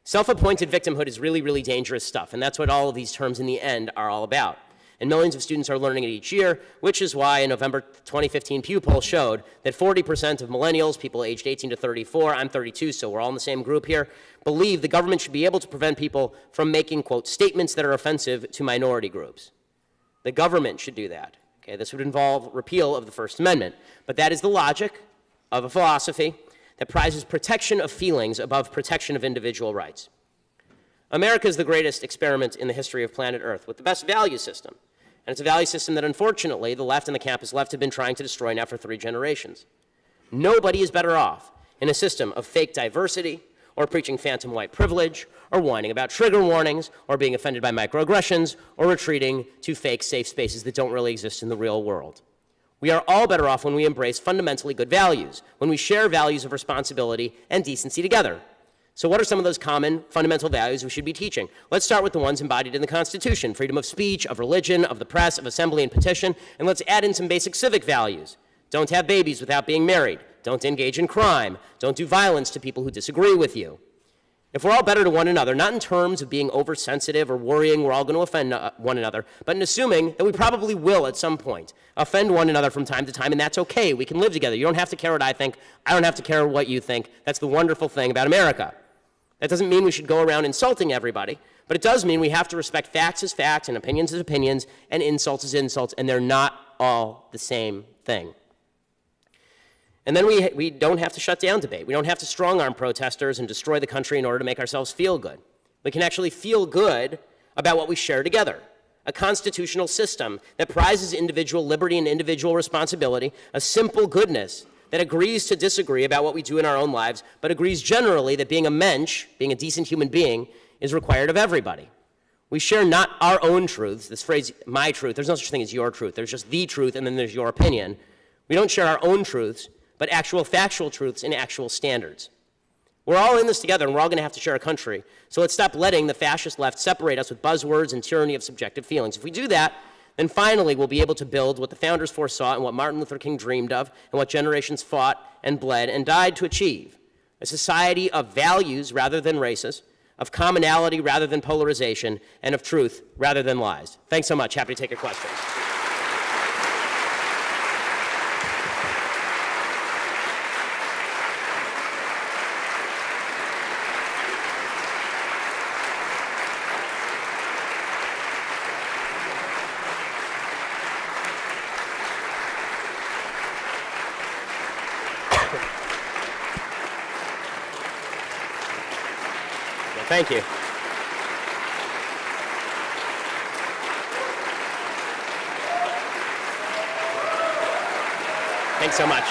Self-appointed victimhood is really, really dangerous stuff, and that's what all of these terms in the end are all about. And millions of students are learning it each year, which is why a November 2015 Pew poll showed that 40% of millennials, people aged 18 to 34, I'm 32, so we're all in the same group here, believe the government should be able to prevent people from making, quote, statements that are offensive to minority groups. The government should do that. Okay, this would involve repeal of the First Amendment. But that is the logic of a philosophy that prizes protection of feelings above protection of individual rights. America is the greatest experiment in the history of planet Earth with the best value system. And it's a value system that, unfortunately, the left and the campus left have been trying to destroy now for 3 generations. Nobody is better off in a system of fake diversity, or preaching phantom white privilege, or whining about trigger warnings, or being offended by microaggressions, or retreating to fake safe spaces that don't really exist in the real world. We are all better off when we embrace fundamentally good values, when we share values of responsibility and decency together. So what are some of those common fundamental values we should be teaching? Let's start with the ones embodied in the Constitution: freedom of speech, of religion, of the press, of assembly and petition, and let's add in some basic civic values. Don't have babies without being married. Don't engage in crime. Don't do violence to people who disagree with you. If we're all better to one another, not in terms of being oversensitive or worrying we're all going to offend one another, but in assuming that we probably will at some point offend one another from time to time, and that's okay. We can live together. You don't have to care what I think. I don't have to care what you think. That's the wonderful thing about America. That doesn't mean we should go around insulting everybody, but it does mean we have to respect facts as facts and opinions as opinions and insults as insults, and they're not all the same thing. And then we don't have to shut down debate. We don't have to strong-arm protesters and destroy the country in order to make ourselves feel good. We can actually feel good about what we share together. A constitutional system that prizes individual liberty and individual responsibility, a simple goodness that agrees to disagree about what we do in our own lives, but agrees generally that being a mensch, being a decent human being, is required of everybody. We share not our own truths, this phrase, my truth. There's no such thing as your truth. There's just the truth, and then there's your opinion. We don't share our own truths, but actual factual truths and actual standards. We're all in this together, and we're all going to have to share a country. So let's stop letting the fascist left separate us with buzzwords and tyranny of subjective feelings. If we do that, then finally we'll be able to build what the founders foresaw and what Martin Luther King dreamed of and what generations fought and bled and died to achieve: a society of values rather than races, of commonality rather than polarization, and of truth rather than lies. Thanks so much. Happy to take your questions. Thank you. Thanks so much.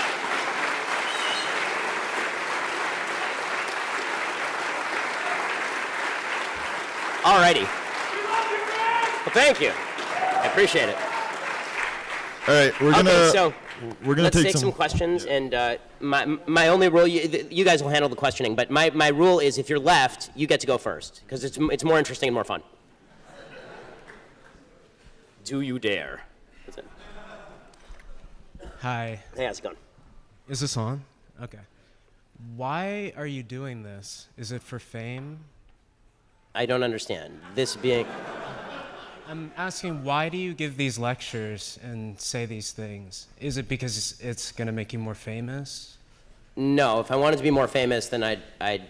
All righty. Well, thank you. I appreciate it. All right, we're gonna Let's take some questions, and my only rule, you guys will handle the questioning, but my rule is if you're left, you get to go first, because it's more interesting and more fun. Do you dare? That's it. Hi. Hey, how's it going? Is this on? Okay. Why are you doing this? Is it for fame? I don't understand. This being... I'm asking, why do you give these lectures and say these things? Is it because it's going to make you more famous? No, if I wanted to be more famous, then I'd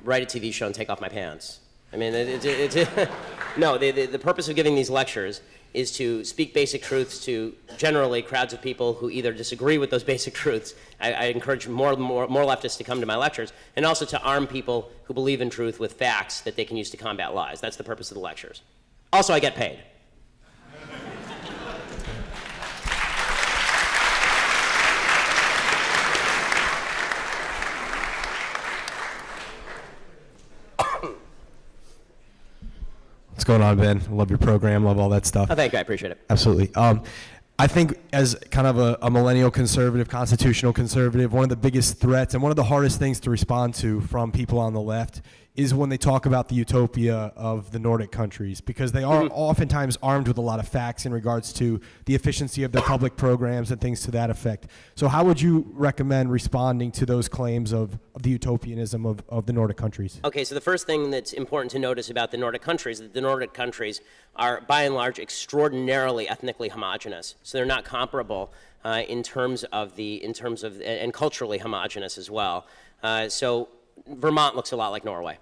write a TV show and take off my pants. I mean, no, the purpose of giving these lectures is to speak basic truths to generally crowds of people who either disagree with those basic truths. I encourage more leftists to come to my lectures, and also to arm people who believe in truth with facts that they can use to combat lies. That's the purpose of the lectures. Also, I get paid. What's going on, Ben? Love your program. Love all that stuff. Oh, thank you. I appreciate it. Absolutely. I think as kind of a millennial conservative, constitutional conservative, one of the biggest threats and one of the hardest things to respond to from people on the left is when they talk about the utopia of the Nordic countries, because they are oftentimes armed with a lot of facts in regards to the efficiency of their public programs and things to that effect. So how would you recommend responding to those claims of the utopianism of the Nordic countries? Okay, so the first thing that's important to notice about the Nordic countries is that the Nordic countries are, by and large, extraordinarily ethnically homogenous. So they're not comparable and culturally homogenous as well. So Vermont looks a lot like Norway.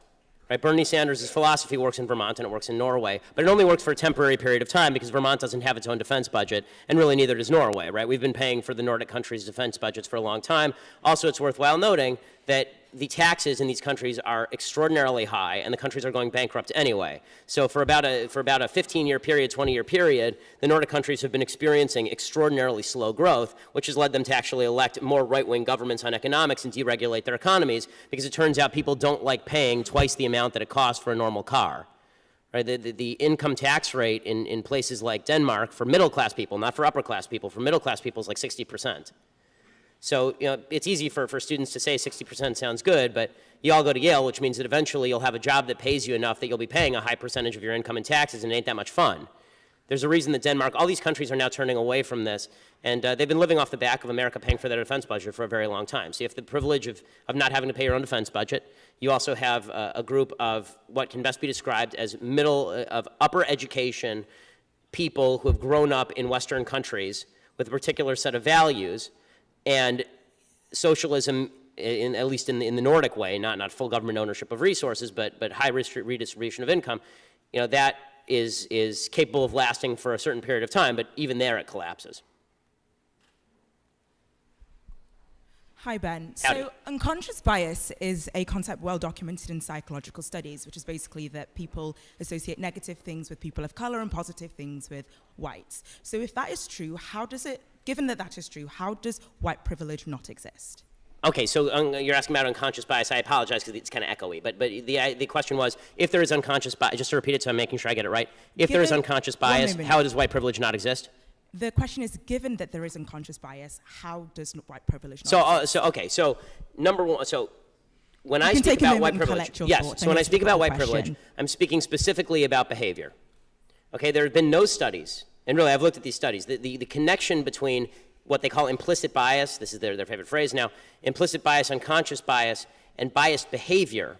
Right? Bernie Sanders' philosophy works in Vermont and it works in Norway, but it only works for a temporary period of time because Vermont doesn't have its own defense budget, and really neither does Norway, right? We've been paying for the Nordic countries' defense budgets for a long time. Also, it's worthwhile noting that the taxes in these countries are extraordinarily high, and the countries are going bankrupt anyway. So for about a 15-year period, 20-year period, the Nordic countries have been experiencing extraordinarily slow growth, which has led them to actually elect more right-wing governments on economics and deregulate their economies, because it turns out people don't like paying twice the amount that it costs for a normal car. Right? The income tax rate in places like Denmark for middle-class people, not for upper-class people, for middle-class people is like 60%. So, it's easy for students to say 60% sounds good, but you all go to Yale, which means that eventually you'll have a job that pays you enough that you'll be paying a high percentage of your income in taxes, and it ain't that much fun. There's a reason that Denmark, all these countries are now turning away from this, and they've been living off the back of America paying for their defense budget for a very long time. So you have the privilege of not having to pay your own defense budget. You also have a group of what can best be described as upper education people who have grown up in Western countries with a particular set of values. And socialism, at least in the Nordic way, not full government ownership of resources, but high redistribution of income, that is capable of lasting for a certain period of time, but even there it collapses. Hi, Ben. Howdy. So unconscious bias is a concept well documented in psychological studies, which is basically that people associate negative things with people of color and positive things with whites. So if that is true, given that that is true, how does white privilege not exist? Okay, so you're asking about unconscious bias. I apologize because it's kind of echoey, but the question was, if there is unconscious bias, just to repeat it so I'm making sure I get it right, if there is unconscious bias, how does white privilege not exist? The question is, given that there is unconscious bias, how does white privilege not exist? So number one, when I speak about white privilege, so when I speak about white privilege, I'm speaking specifically about behavior. Okay, there have been no studies, and really I've looked at these studies, the connection between what they call implicit bias, this is their favorite phrase now, implicit bias, unconscious bias, and biased behavior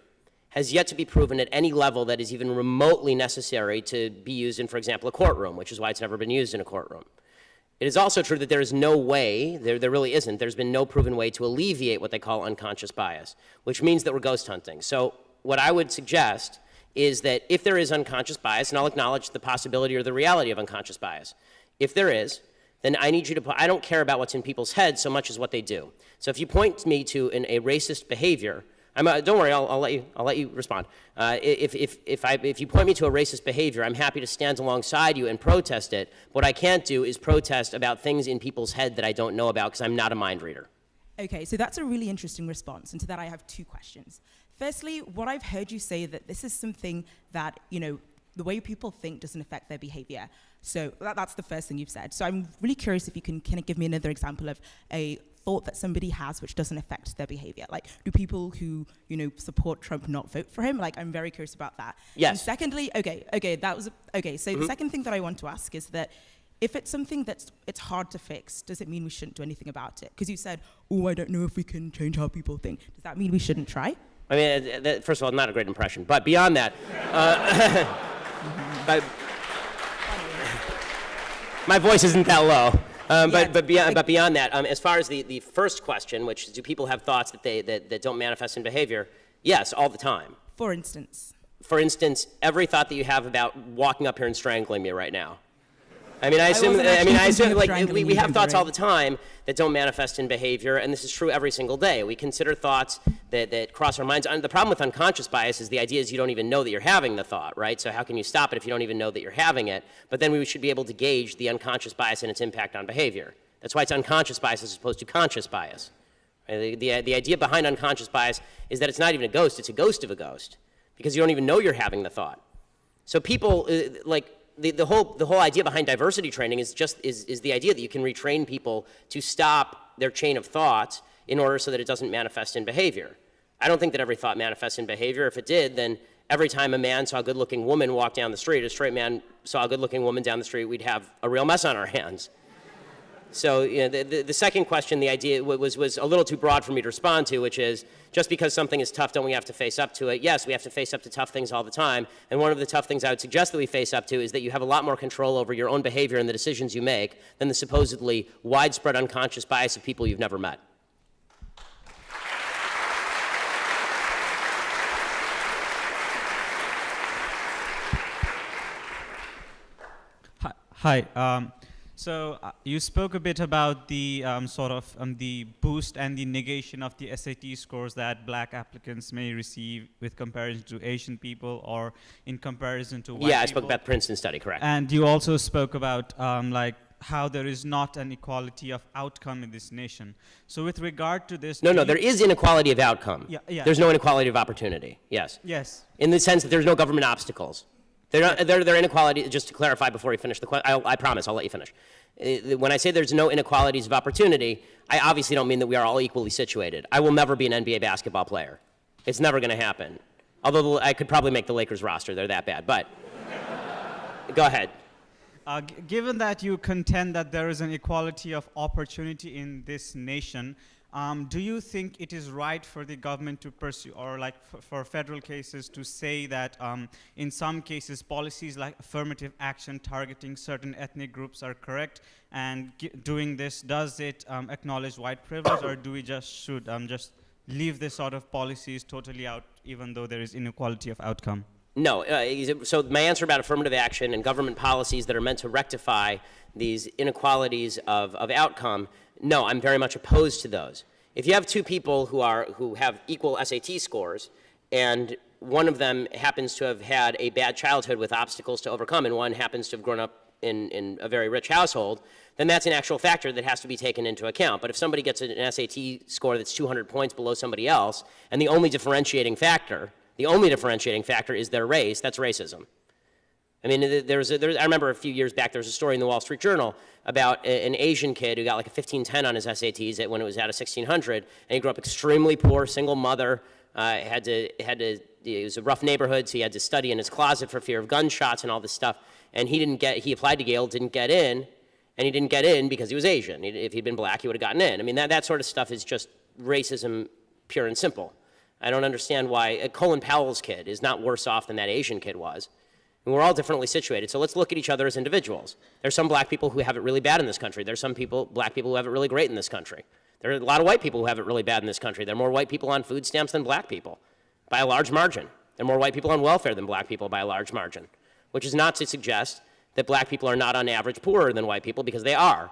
has yet to be proven at any level that is even remotely necessary to be used in, for example, a courtroom, which is why it's never been used in a courtroom. It is also true that there is no way, there really isn't, there's been no proven way to alleviate what they call unconscious bias, which means that we're ghost hunting. So what I would suggest is that if there is unconscious bias, and I'll acknowledge the possibility or the reality of unconscious bias, if there is, then I need you to I don't care about what's in people's heads so much as what they do. So if you point me to a racist behavior, don't worry, I'll let you respond. If you point me to a racist behavior, I'm happy to stand alongside you and protest it. What I can't do is protest about things in people's head that I don't know about because I'm not a mind reader. Okay, so that's a really interesting response, and to that I have two questions. Firstly, what I've heard you say that this is something that, the way people think doesn't affect their behavior. So that's the first thing you've said. So I'm really curious if you can kind of give me another example of a thought that somebody has which doesn't affect their behavior. Like, do people who, support Trump not vote for him? Like, I'm very curious about that. Yes. And secondly, so the second thing that I want to ask is that if it's something it's hard to fix, does it mean we shouldn't do anything about it? Because you said, I don't know if we can change how people think. Does that mean we shouldn't try? I mean, first of all, not a great impression. But beyond that, my voice isn't that low. But beyond that, as far as the first question, which is, do people have thoughts that don't manifest in behavior? Yes, all the time. For instance? For instance, every thought that you have about walking up here and strangling me right now. I assume like we have thoughts all the time that don't manifest in behavior, and this is true every single day. We consider thoughts that cross our minds. And the problem with unconscious bias is the idea is you don't even know that you're having the thought, right? So how can you stop it if you don't even know that you're having it? But then we should be able to gauge the unconscious bias and its impact on behavior. That's why it's unconscious bias as opposed to conscious bias. Right? The idea behind unconscious bias is that it's not even a ghost, it's a ghost of a ghost, because you don't even know you're having the thought. So people, the whole idea behind diversity training is the idea that you can retrain people to stop their chain of thought in order so that it doesn't manifest in behavior. I don't think that every thought manifests in behavior. If it did, then every time a man saw a good-looking woman walk down the street, a straight man saw a good-looking woman down the street, we'd have a real mess on our hands. So the second question, the idea was a little too broad for me to respond to, which is just because something is tough, don't we have to face up to it? Yes, we have to face up to tough things all the time. And one of the tough things I would suggest that we face up to is that you have a lot more control over your own behavior and the decisions you make than the supposedly widespread unconscious bias of people you've never met. Hi. So you spoke a bit about the the boost and the negation of the SAT scores that black applicants may receive with comparison to Asian people or in comparison to white people. Yeah, I spoke about the Princeton study, correct. And you also spoke about how there is not an equality of outcome in this nation. So with regard to this... No, there is inequality of outcome. Yeah. There's no inequality of opportunity, yes. Yes. In the sense that there's no government obstacles. They're inequality, just to clarify before you finish the question, I promise, I'll let you finish. When I say there's no inequalities of opportunity, I obviously don't mean that we are all equally situated. I will never be an NBA basketball player. It's never going to happen. Although I could probably make the Lakers roster, they're that bad, but go ahead. Given that you contend that there is an equality of opportunity in this nation, do you think it is right for the government to pursue, or for federal cases to say that in some cases policies like affirmative action targeting certain ethnic groups are correct, and doing this, does it acknowledge white privilege, or do we should just leave this sort of policies totally out even though there is inequality of outcome? No, so my answer about affirmative action and government policies that are meant to rectify these inequalities of outcome, no, I'm very much opposed to those. If you have two people who have equal SAT scores, and one of them happens to have had a bad childhood with obstacles to overcome, and one happens to have grown up in a very rich household, then that's an actual factor that has to be taken into account. But if somebody gets an SAT score that's 200 points below somebody else, and the only differentiating factor is their race, that's racism. I mean, I remember a few years back, there was a story in the Wall Street Journal about an Asian kid who got like a 1510 on his SATs when it was out of 1600, and he grew up extremely poor, single mother, it was a rough neighborhood, so he had to study in his closet for fear of gunshots and all this stuff, and he applied to Yale, didn't get in, and he didn't get in because he was Asian. If he'd been black, he would have gotten in. I mean, that sort of stuff is just racism pure and simple. I don't understand why Colin Powell's kid is not worse off than that Asian kid was. And we're all differently situated, so let's look at each other as individuals. There's some black people who have it really bad in this country. There's some black people who have it really great in this country. There are a lot of white people who have it really bad in this country. There are more white people on food stamps than black people, by a large margin. There are more white people on welfare than black people by a large margin, which is not to suggest that black people are not on average poorer than white people, because they are.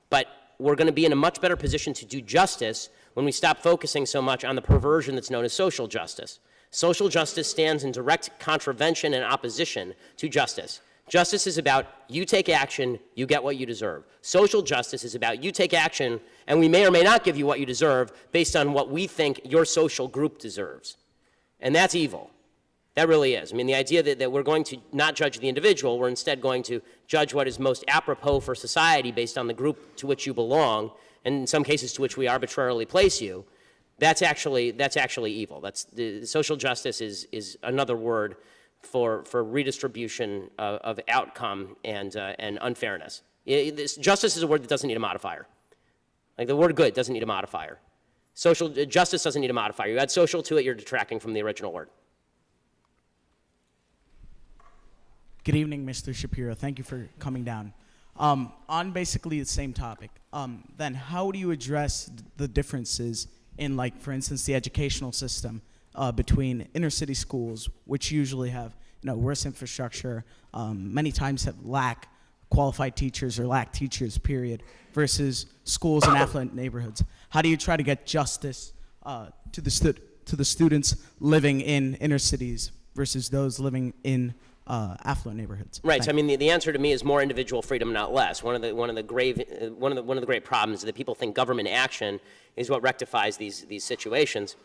But we're going to be in a much better position to do justice when we stop focusing so much on the perversion that's known as social justice. Social justice stands in direct contravention and opposition to justice. Justice is about you take action, you get what you deserve. Social justice is about you take action, and we may or may not give you what you deserve based on what we think your social group deserves. And that's evil. That really is. I mean, the idea that we're going to not judge the individual, we're instead going to judge what is most apropos for society based on the group to which you belong, and in some cases to which we arbitrarily place you, that's actually evil. Social justice is another word for redistribution of outcome and unfairness. Justice is a word that doesn't need a modifier. Like the word good doesn't need a modifier. Justice doesn't need a modifier. You add social to it, you're detracting from the original word. Good evening, Mr. Shapiro. Thank you for coming down. On basically the same topic, then how do you address the differences in, like, for instance, the educational system between inner city schools, which usually have worse infrastructure, many times have lack qualified teachers or lack teachers, period, versus schools in affluent neighborhoods? How do you try to get justice to the students living in inner cities versus those living in affluent neighborhoods? Right. So I mean, the answer to me is more individual freedom, not less. One of the great problems is that people think government action is what rectifies these situations.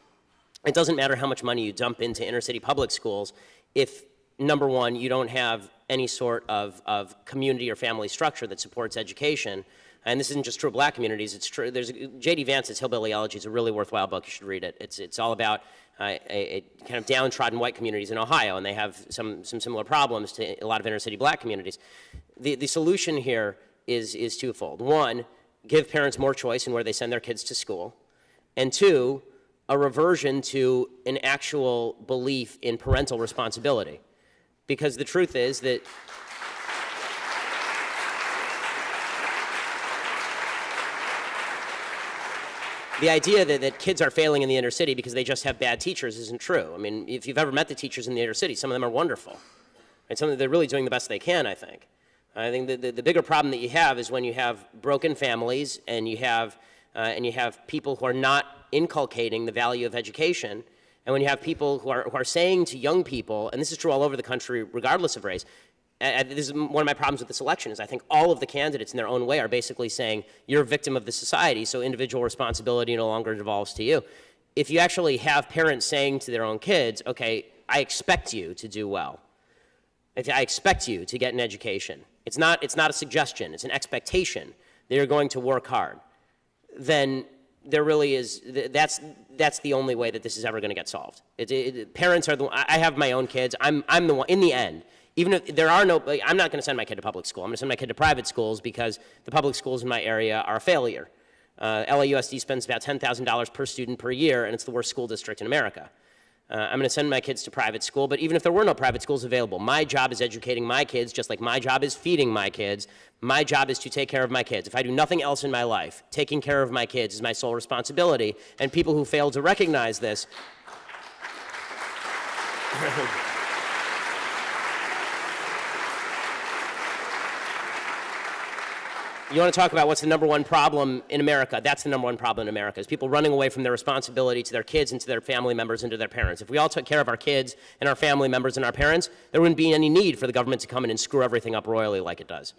It doesn't matter how much money you dump into inner city public schools if number one, you don't have any sort of community or family structure that supports education. And this isn't just true of black communities, it's true. There's J.D. Vance's Hillbilly Elegy is a really worthwhile book, you should read it. It's all about a kind of downtrodden white communities in Ohio, and they have some similar problems to a lot of inner city black communities. The solution here is twofold. One, give parents more choice in where they send their kids to school. And two, a reversion to an actual belief in parental responsibility. Because the truth is that the idea that kids are failing in the inner city because they just have bad teachers isn't true. I mean, if you've ever met the teachers in the inner city, some of them are wonderful. And some of them, they're really doing the best they can, I think. I think the bigger problem that you have is when you have broken families and you have people who are not inculcating the value of education, and when you have people who are saying to young people, and this is true all over the country regardless of race, this is one of my problems with this election, is I think all of the candidates in their own way are basically saying, you're a victim of the society, so individual responsibility no longer devolves to you. If you actually have parents saying to their own kids, okay, I expect you to do well. I expect you to get an education. It's not a suggestion, it's an expectation that you're going to work hard. Then there really is, that's the only way that this is ever going to get solved. Parents are I have my own kids, I'm the one, in the end, even if there are no, I'm not going to send my kid to public school. I'm going to send my kid to private schools because the public schools in my area are a failure. LAUSD spends about $10,000 per student per year, and it's the worst school district in America. I'm going to send my kids to private school, but even if there were no private schools available, my job is educating my kids, just like my job is feeding my kids. My job is to take care of my kids. If I do nothing else in my life, taking care of my kids is my sole responsibility, and people who fail to recognize this You want to talk about what's the number one problem in America? That's the number one problem in America, is people running away from their responsibility to their kids and to their family members and to their parents. If we all took care of our kids and our family members and our parents, there wouldn't be any need for the government to come in and screw everything up royally like it does.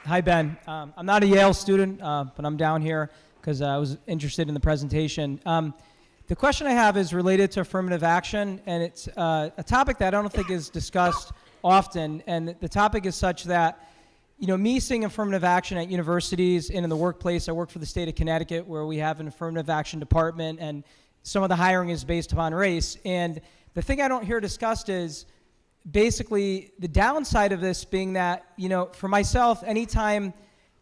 Hi, Ben. I'm not a Yale student, but I'm down here because I was interested in the presentation. The question I have is related to affirmative action, and it's a topic that I don't think is discussed often. And the topic is such that, you know, me seeing affirmative action at universities and in the workplace, I work for the state of Connecticut where we have an affirmative action department, and some of the hiring is based upon race. And the thing I don't hear discussed is basically the downside of this being that, you know, for myself, anytime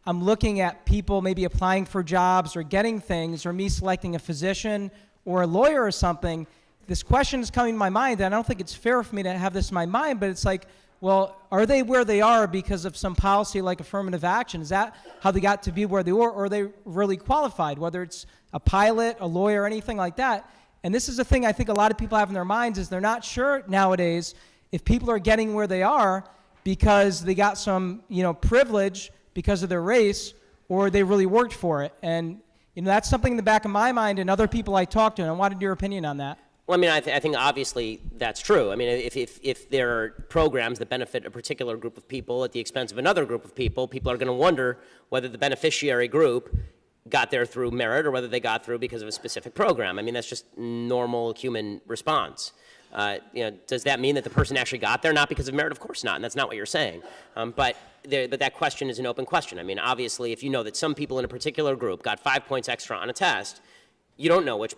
I'm looking at people maybe applying for jobs or getting things, or me selecting a physician or a lawyer or something, this question is coming to my mind, and I don't think it's fair for me to have this in my mind, but it's like, well, are they where they are because of some policy like affirmative action? Is that how they got to be where they were, or are they really qualified, whether it's a pilot, a lawyer, anything like that? And this is the thing I think a lot of people have in their minds, is they're not sure nowadays if people are getting where they are because they got some, you know, privilege because of their race, or they really worked for it. And you know, that's something in the back of my mind and other people I talk to, and I wanted your opinion on that. Well, I mean, I think obviously that's true. I mean, if there are programs that benefit a particular group of people at the expense of another group of people, people are going to wonder whether the beneficiary group got there through merit or whether they got through because of a specific program. I mean, that's just normal human response. You know, does that mean that the person actually got there not because of merit? Of course not, and that's not what you're saying. But that question is an open question. I mean, obviously, if you know that some people in a particular group got 5 points extra on a test, you don't know which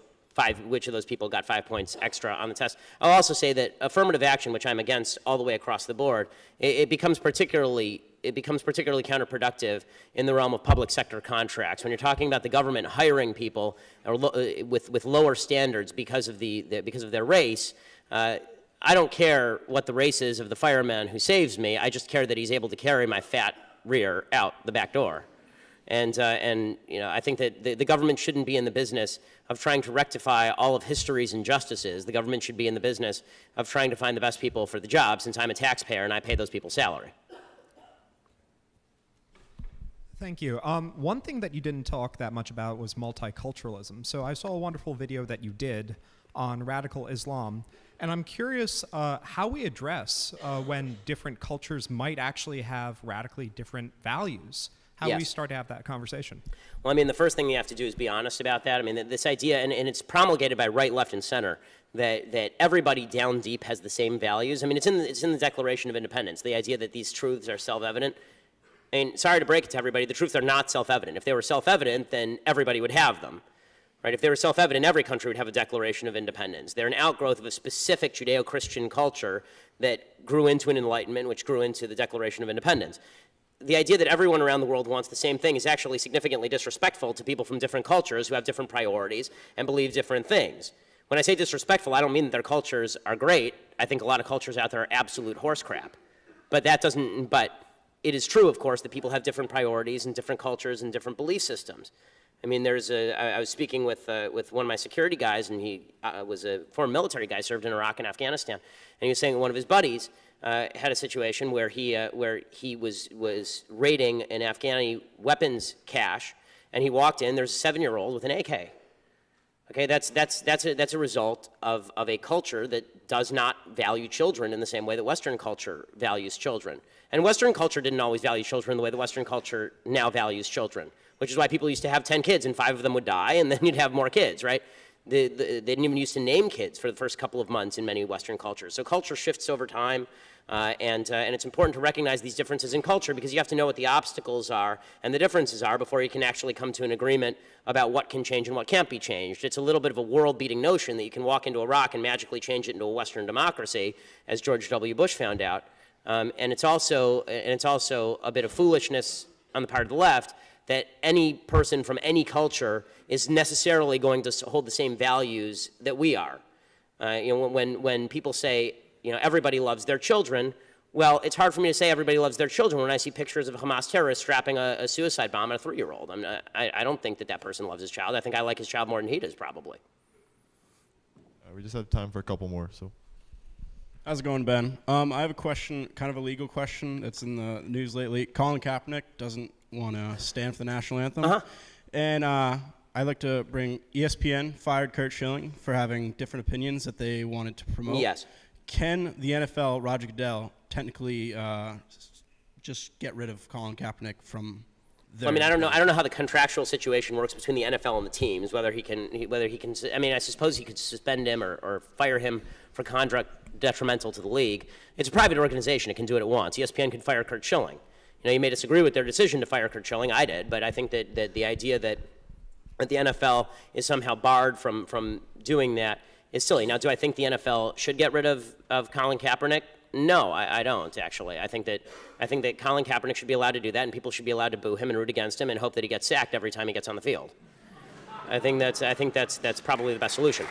of those people got 5 points extra on the test. I'll also say that affirmative action, which I'm against all the way across the board, it becomes particularly counterproductive in the realm of public sector contracts. When you're talking about the government hiring people with lower standards because of their race, I don't care what the race is of the fireman who saves me. I just care that he's able to carry my fat rear out the back door. And you know, I think that the government shouldn't be in the business of trying to rectify all of history's injustices. The government should be in the business of trying to find the best people for the job, since I'm a taxpayer and I pay those people's salary. Thank you. One thing that you didn't talk that much about was multiculturalism. So I saw a wonderful video that you did on radical Islam, and I'm curious how we address when different cultures might actually have radically different values. How do we Yes. start to have that conversation? Well, I mean, the first thing you have to do is be honest about that. I mean, this idea, and it's promulgated by right, left, and center, that everybody down deep has the same values. I mean, it's in the Declaration of Independence, the idea that these truths are self-evident. I mean, sorry to break it to everybody, the truths are not self-evident. If they were self-evident, then everybody would have them. Right? If they were self-evident, every country would have a Declaration of Independence. They're an outgrowth of a specific Judeo-Christian culture that grew into an Enlightenment, which grew into the Declaration of Independence. The idea that everyone around the world wants the same thing is actually significantly disrespectful to people from different cultures who have different priorities and believe different things. When I say disrespectful, I don't mean that their cultures are great. I think a lot of cultures out there are absolute horse crap. But it is true, of course, that people have different priorities and different cultures and different belief systems. I mean, I was speaking with one of my security guys, and he was a former military guy, served in Iraq and Afghanistan, and he was saying one of his buddies had a situation where he was raiding an Afghani weapons cache, and he walked in. There's a 7-year-old with an AK. Okay, that's a result of a culture that does not value children in the same way that Western culture values children. And Western culture didn't always value children the way that Western culture now values children, which is why people used to have 10 kids and 5 of them would die, and then you'd have more kids, right? They didn't even used to name kids for the first couple of months in many Western cultures. So culture shifts over time, and it's important to recognize these differences in culture because you have to know what the obstacles are and the differences are before you can actually come to an agreement about what can change and what can't be changed. It's a little bit of a world-beating notion that you can walk into Iraq and magically change it into a Western democracy, as George W. Bush found out. And it's also a bit of foolishness on the part of the left that any person from any culture is necessarily going to hold the same values that we are. When people say, everybody loves their children, well, it's hard for me to say everybody loves their children when I see pictures of Hamas terrorists strapping a suicide bomb on a 3-year-old. I don't think that person loves his child. I think I like his child more than he does, probably. We just have time for a couple more, so. How's it going, Ben? I have a question, kind of a legal question that's in the news lately. Colin Kaepernick doesn't want to stand for the national anthem. And I'd like to bring ESPN fired Kurt Schilling for having different opinions that they wanted to promote. Yes. Can the NFL, Roger Goodell, technically just get rid of Colin Kaepernick from their... I mean, I don't know how the contractual situation works between the NFL and the teams, whether he can, I mean, I suppose he could suspend him or fire him for conduct detrimental to the league. It's a private organization. It can do it at once. ESPN can fire Kurt Schilling. You may disagree with their decision to fire Kurt Schilling. I did, but I think that the idea that the NFL is somehow barred from doing that is silly. Now, do I think the NFL should get rid of Colin Kaepernick? No, I don't, actually. I think that Colin Kaepernick should be allowed to do that, and people should be allowed to boo him and root against him and hope that he gets sacked every time he gets on the field. I think that's probably the best solution.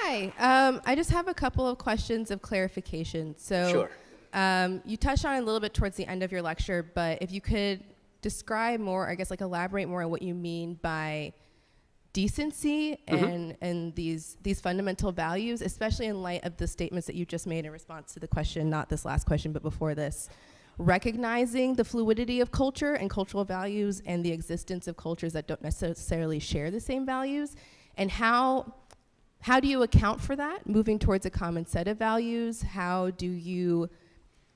Hi, I just have a couple of questions of clarification. So, Sure. You touched on it a little bit towards the end of your lecture, but if you could describe more, I guess, elaborate more on what you mean by decency and these fundamental values, especially in light of the statements that you just made in response to the question, not this last question, but before this, recognizing the fluidity of culture and cultural values and the existence of cultures that don't necessarily share the same values, and how do you account for that, moving towards a common set of values? How do you,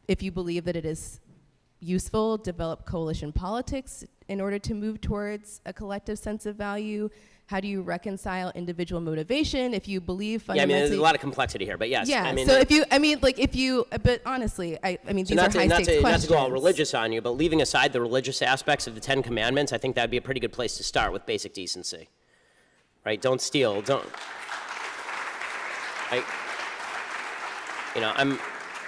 if you believe that it is useful, develop coalition politics in order to move towards a collective sense of value? How do you reconcile individual motivation if you believe fundamentally? Yeah, I mean, there's a lot of complexity here, but yes. Yeah, I mean, so but honestly, these are high-stakes questions. Not to go all religious on you, but leaving aside the religious aspects of the 10 Commandments, I think that would be a pretty good place to start with basic decency. Right? Don't steal,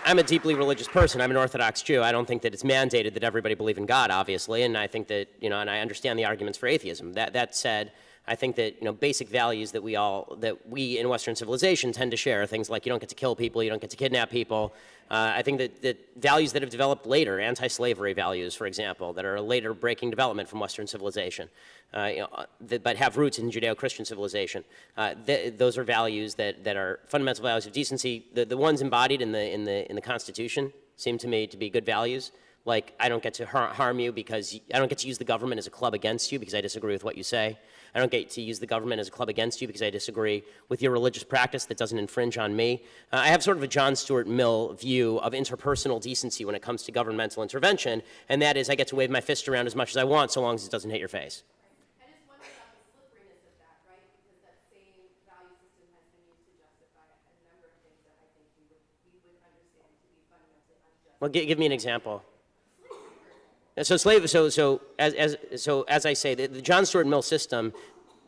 I'm a deeply religious person. I'm an Orthodox Jew. I don't think that it's mandated that everybody believe in God, obviously, and I think that, and I understand the arguments for atheism. That said, I think that, basic values that we in Western civilization tend to share, things like you don't get to kill people, you don't get to kidnap people. I think that values that have developed later, anti-slavery values, for example, that are a later breaking development from Western civilization, but have roots in Judeo-Christian civilization. Those are values that are fundamental values of decency. The ones embodied in the Constitution seem to me to be good values, Like, I don't get to harm you because I don't get to use the government as a club against you because I disagree with what you say. I don't get to use the government as a club against you because I disagree with your religious practice that doesn't infringe on me. I have sort of a John Stuart Mill view of interpersonal decency when it comes to governmental intervention, and that is I get to wave my fist around as much as I want so long as it doesn't hit your face. I just wonder about the slipperiness of that, right? Because that same value system has been used to justify a number of things that I think we would understand to be fundamentally unjust. Well, give me an example. So as I say, the John Stuart Mill system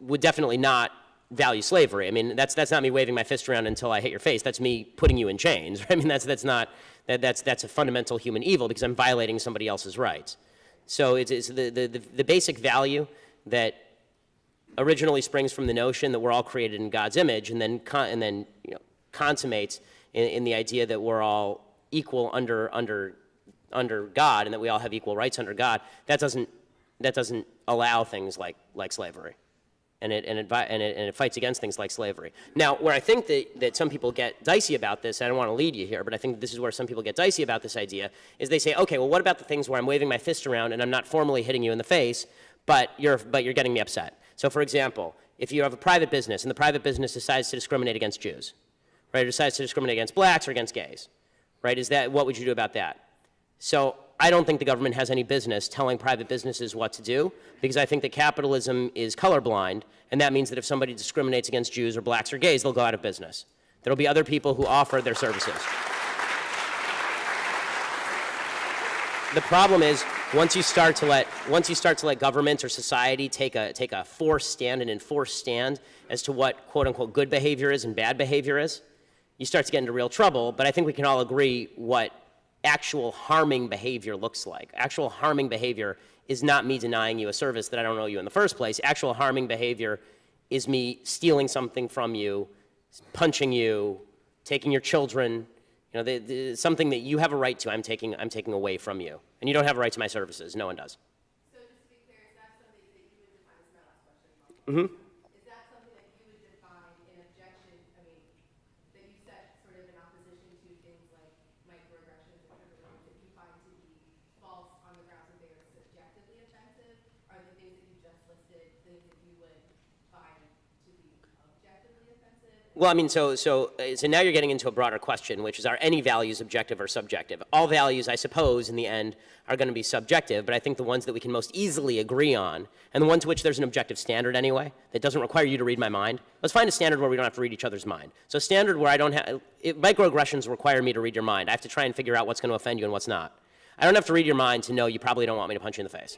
would definitely not value slavery. I mean, that's not me waving my fist around until I hit your face. That's me putting you in chains. I mean, that's a fundamental human evil because I'm violating somebody else's rights. So it's the basic value that originally springs from the notion that we're all created in God's image, and then consummates in the idea that we're all equal under God, and that we all have equal rights under God. That doesn't allow things like slavery, and it fights against things like slavery. Now, where I think that some people get dicey about this, I don't want to lead you here, but I think this is where some people get dicey about this idea, is they say, okay, well, what about the things where I'm waving my fist around and I'm not formally hitting you in the face, but you're getting me upset? So, for example, if you have a private business and the private business decides to discriminate against Jews, right, or decides to discriminate against blacks or against gays, right? What would you do about that? So I don't think the government has any business telling private businesses what to do, because I think that capitalism is colorblind, and that means that if somebody discriminates against Jews or blacks or gays, they'll go out of business. There'll be other people who offer their services. The problem is, once you start to let government or society take a forced stand, an enforced stand as to what quote unquote good behavior is and bad behavior is, you start to get into real trouble. But I think we can all agree what actual harming behavior looks like. Actual harming behavior is not me denying you a service that I don't owe you in the first place. Actual harming behavior is me stealing something from you, punching you, taking your children, something that you have a right to, I'm taking away from you. And you don't have a right to my services. No one does. So just to be clear, is that something that you would define, this is my last question, Mm-hmm. is that something that you would define in objection, I mean, that you set sort of in opposition to things like microaggressions and things that you find to be false on the grounds that they are subjectively offensive? Are the things that you just listed things that you would find to be objectively offensive? Well, I mean, so now you're getting into a broader question, which is, are any values objective or subjective? All values, I suppose, in the end, are going to be subjective, but I think the ones that we can most easily agree on, and the ones to which there's an objective standard anyway, that doesn't require you to read my mind. Let's find a standard where we don't have to read each other's mind. So a standard where I don't have, microaggressions require me to read your mind. I have to try and figure out what's going to offend you and what's not. I don't have to read your mind to know you probably don't want me to punch you in the face.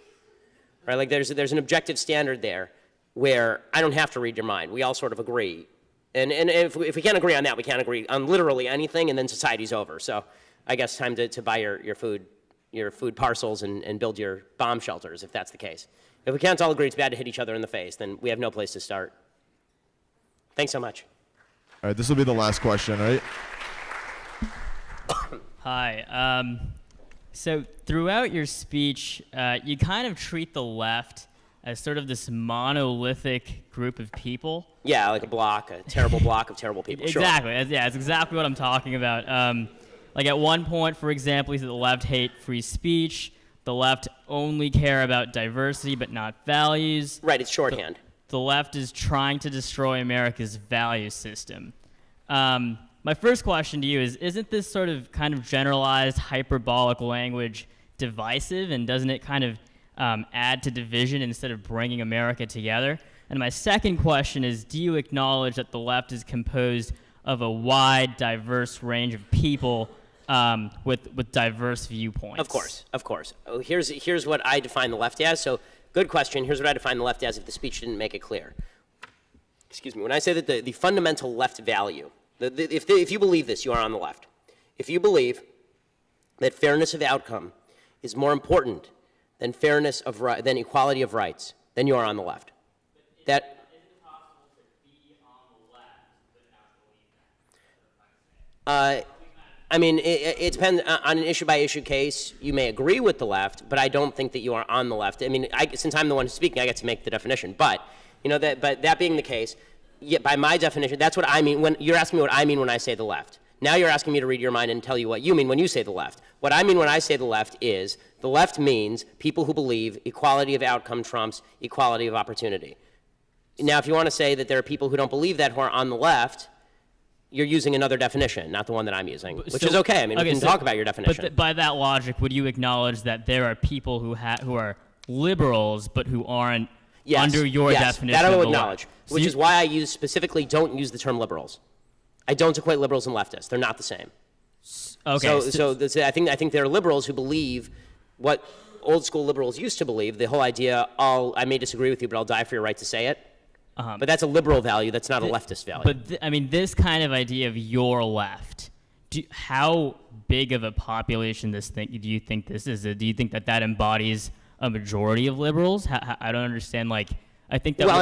Right? Like there's an objective standard there where I don't have to read your mind. We all sort of agree. And if we can't agree on that, we can't agree on literally anything, and then society's over. So I guess time to buy your food parcels and build your bomb shelters, if that's the case. If we can't all agree it's bad to hit each other in the face, then we have no place to start. Thanks so much. All right, this will be the last question, right? Hi. So throughout your speech, you kind of treat the left as sort of this monolithic group of people. Yeah, like a terrible block of terrible people. Exactly. Sure. Yeah, it's exactly what I'm talking about. Like at one point, for example, he said the left hate free speech. The left only care about diversity but not values. Right, it's shorthand. The left is trying to destroy America's value system. My first question to you is, isn't this sort of kind of generalized hyperbolic language divisive, and doesn't it kind of add to division instead of bringing America together? And my second question is, do you acknowledge that the left is composed of a wide, diverse range of people with diverse viewpoints? Of course. Oh, here's what I define the left as. So, good question. Here's what I define the left as if the speech didn't make it clear. Excuse me. When I say that the fundamental left value, if you believe this, you are on the left. If you believe that fairness of outcome is more important than than equality of rights, then you are on the left. Is it possible to be on the left without believing that? I mean, it depends on an issue-by-issue case. You may agree with the left, but I don't think that you are on the left. I mean, since I'm the one who's speaking, I get to make the definition. But that being the case, by my definition, that's what I mean when you're asking me what I mean when I say the left. Now you're asking me to read your mind and tell you what you mean when you say the left. What I mean when I say the left is the left means people who believe equality of outcome trumps equality of opportunity. Now, if you want to say that there are people who don't believe that who are on the left, you're using another definition, not the one that I'm using, which is okay. I mean, we can talk about your definition. But by that logic, would you acknowledge that there are people who are liberals but who aren't under your definition? That I will of the acknowledge, left? which is why I specifically don't use the term liberals. I don't equate liberals and leftists. They're not the same. Okay. I think there are liberals who believe what old school liberals used to believe, the whole idea, I may disagree with you, but I'll die for your right to say it. But that's a liberal value. That's not a leftist value. But I mean, this kind of idea of your left, how big of a population do you think this is? Do you think that embodies a majority of liberals? I don't understand, like, I think that when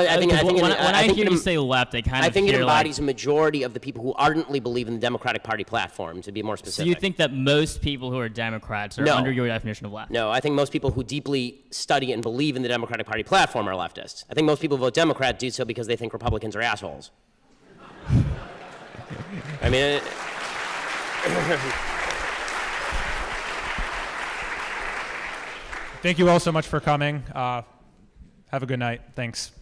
I hear you say left, I think it embodies a majority of the people who ardently believe in the Democratic Party platform, to be more specific. So you think that most people who are Democrats are under your definition of left? No, I think most people who deeply study and believe in the Democratic Party platform are leftists. I think most people who vote Democrat do so because they think Republicans are assholes. I mean... Thank you all so much for coming. Have a good night. Thanks.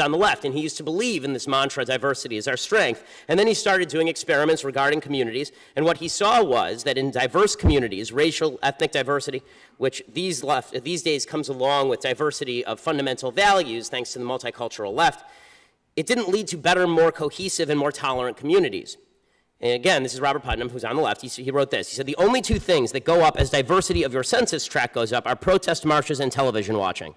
on the left, and he used to believe in this mantra, diversity is our strength. And then he started doing experiments regarding communities, and what he saw was that in diverse communities, racial, ethnic diversity, which these days comes along with diversity of fundamental values thanks to the multicultural left, it didn't lead to better, more cohesive, and more tolerant communities. And again, this is Robert Putnam, who's on the left. He wrote this. He said, the only two things that go up as diversity of your census tract goes up are protest marches and television watching.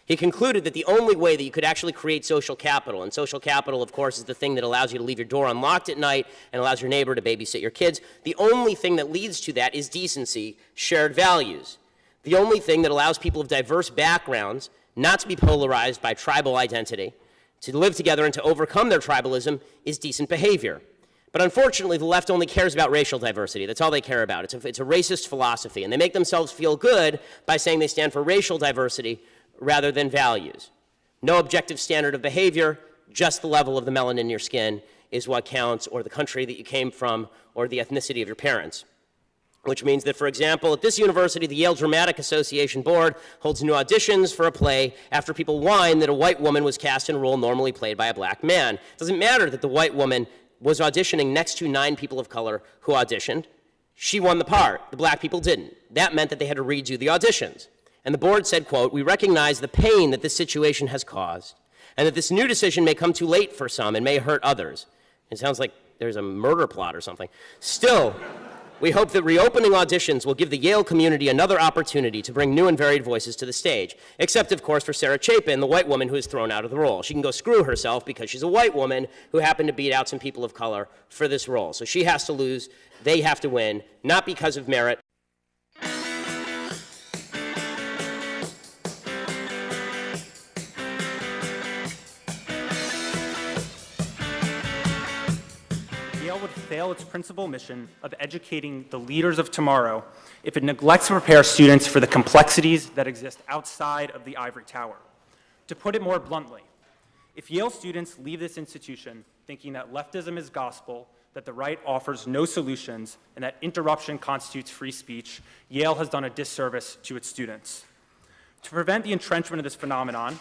He concluded that the only way that you could actually create social capital, and social capital, of course, is the thing that allows you to leave your door unlocked at night and allows your neighbor to babysit your kids. The only thing that leads to that is decency, shared values. The only thing that allows people of diverse backgrounds not to be polarized by tribal identity, to live together and to overcome their tribalism, is decent behavior. But unfortunately, the left only cares about racial diversity. That's all they care about. It's a racist philosophy, and they make themselves feel good by saying they stand for racial diversity rather than values. No objective standard of behavior, just the level of the melanin in your skin is what counts, or the country that you came from, or the ethnicity of your parents. Which means that, for example, at this university, the Yale Dramatic Association board holds new auditions for a play after people whine that a white woman was cast in a role normally played by a black man. It doesn't matter that the white woman was auditioning next to 9 people of color who auditioned. She won the part. The black people didn't. That meant that they had to redo the auditions. And the board said, quote, "We recognize the pain that this situation has caused, and that this new decision may come too late for some and may hurt others." It sounds like there's a murder plot or something. Still, we hope that reopening auditions will give the Yale community another opportunity to bring new and varied voices to the stage, except, of course, for Sarah Chapin, the white woman who is thrown out of the role. She can go screw herself because she's a white woman who happened to beat out some people of color for this role. So she has to lose, they have to win, not because of merit. Yale would fail its principal mission of educating the leaders of tomorrow if it neglects to prepare students for the complexities that exist outside of the ivory tower. To put it more bluntly, if Yale students leave this institution thinking that leftism is gospel, that the right offers no solutions, and that interruption constitutes free speech, Yale has done a disservice to its students. To prevent the entrenchment of this phenomenon,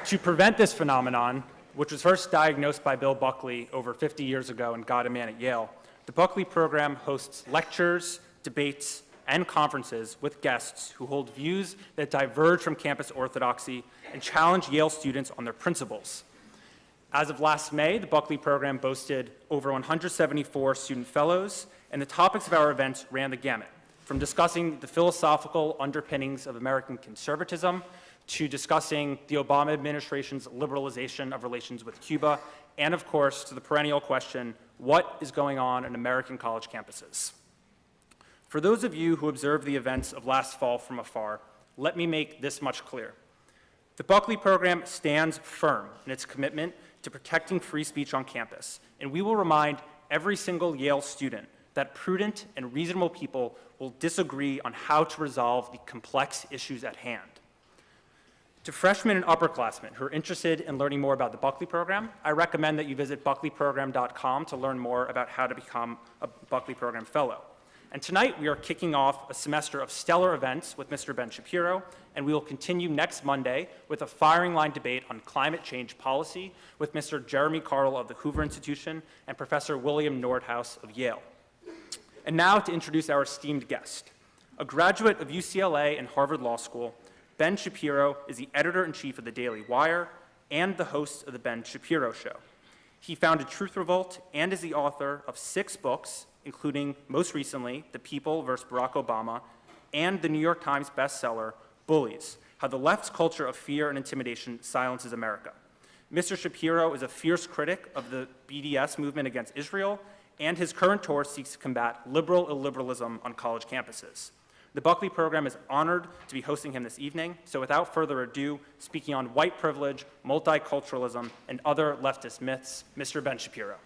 To prevent this phenomenon, which was first diagnosed by Bill Buckley over 50 years ago and got a man at Yale, the Buckley program hosts lectures, debates, and conferences with guests who hold views that diverge from campus orthodoxy and challenge Yale students on their principles. As of last May, the Buckley program boasted over 174 student fellows, and the topics of our events ran the gamut, from discussing the philosophical underpinnings of American conservatism to discussing the Obama administration's liberalization of relations with Cuba, and of course, to the perennial question, what is going on in American college campuses? For those of you who observed the events of last fall from afar, let me make this much clear. The Buckley program stands firm in its commitment to protecting free speech on campus, and we will remind every single Yale student that prudent and reasonable people will disagree on how to resolve the complex issues at hand. To freshmen and upperclassmen who are interested in learning more about the Buckley program, I recommend that you visit buckleyprogram.com to learn more about how to become a Buckley program fellow. And tonight we are kicking off a semester of stellar events with Mr. Ben Shapiro, and we will continue next Monday with a firing line debate on climate change policy with Mr. Jeremy Carl of the Hoover Institution and Professor William Nordhaus of Yale. And now to introduce our esteemed guest. A graduate of UCLA and Harvard Law School, Ben Shapiro is the editor-in-chief of the Daily Wire and the host of The Ben Shapiro Show. He founded Truth Revolt and is the author of 6 books, including, most recently, The People vs. Barack Obama, and the New York Times bestseller, Bullies, How the Left's Culture of Fear and Intimidation Silences America. Mr. Shapiro is a fierce critic of the BDS movement against Israel, and his current tour seeks to combat liberal illiberalism on college campuses. The Buckley program is honored to be hosting him this evening, so without further ado, speaking on white privilege, multiculturalism, and other leftist myths, Mr. Ben Shapiro.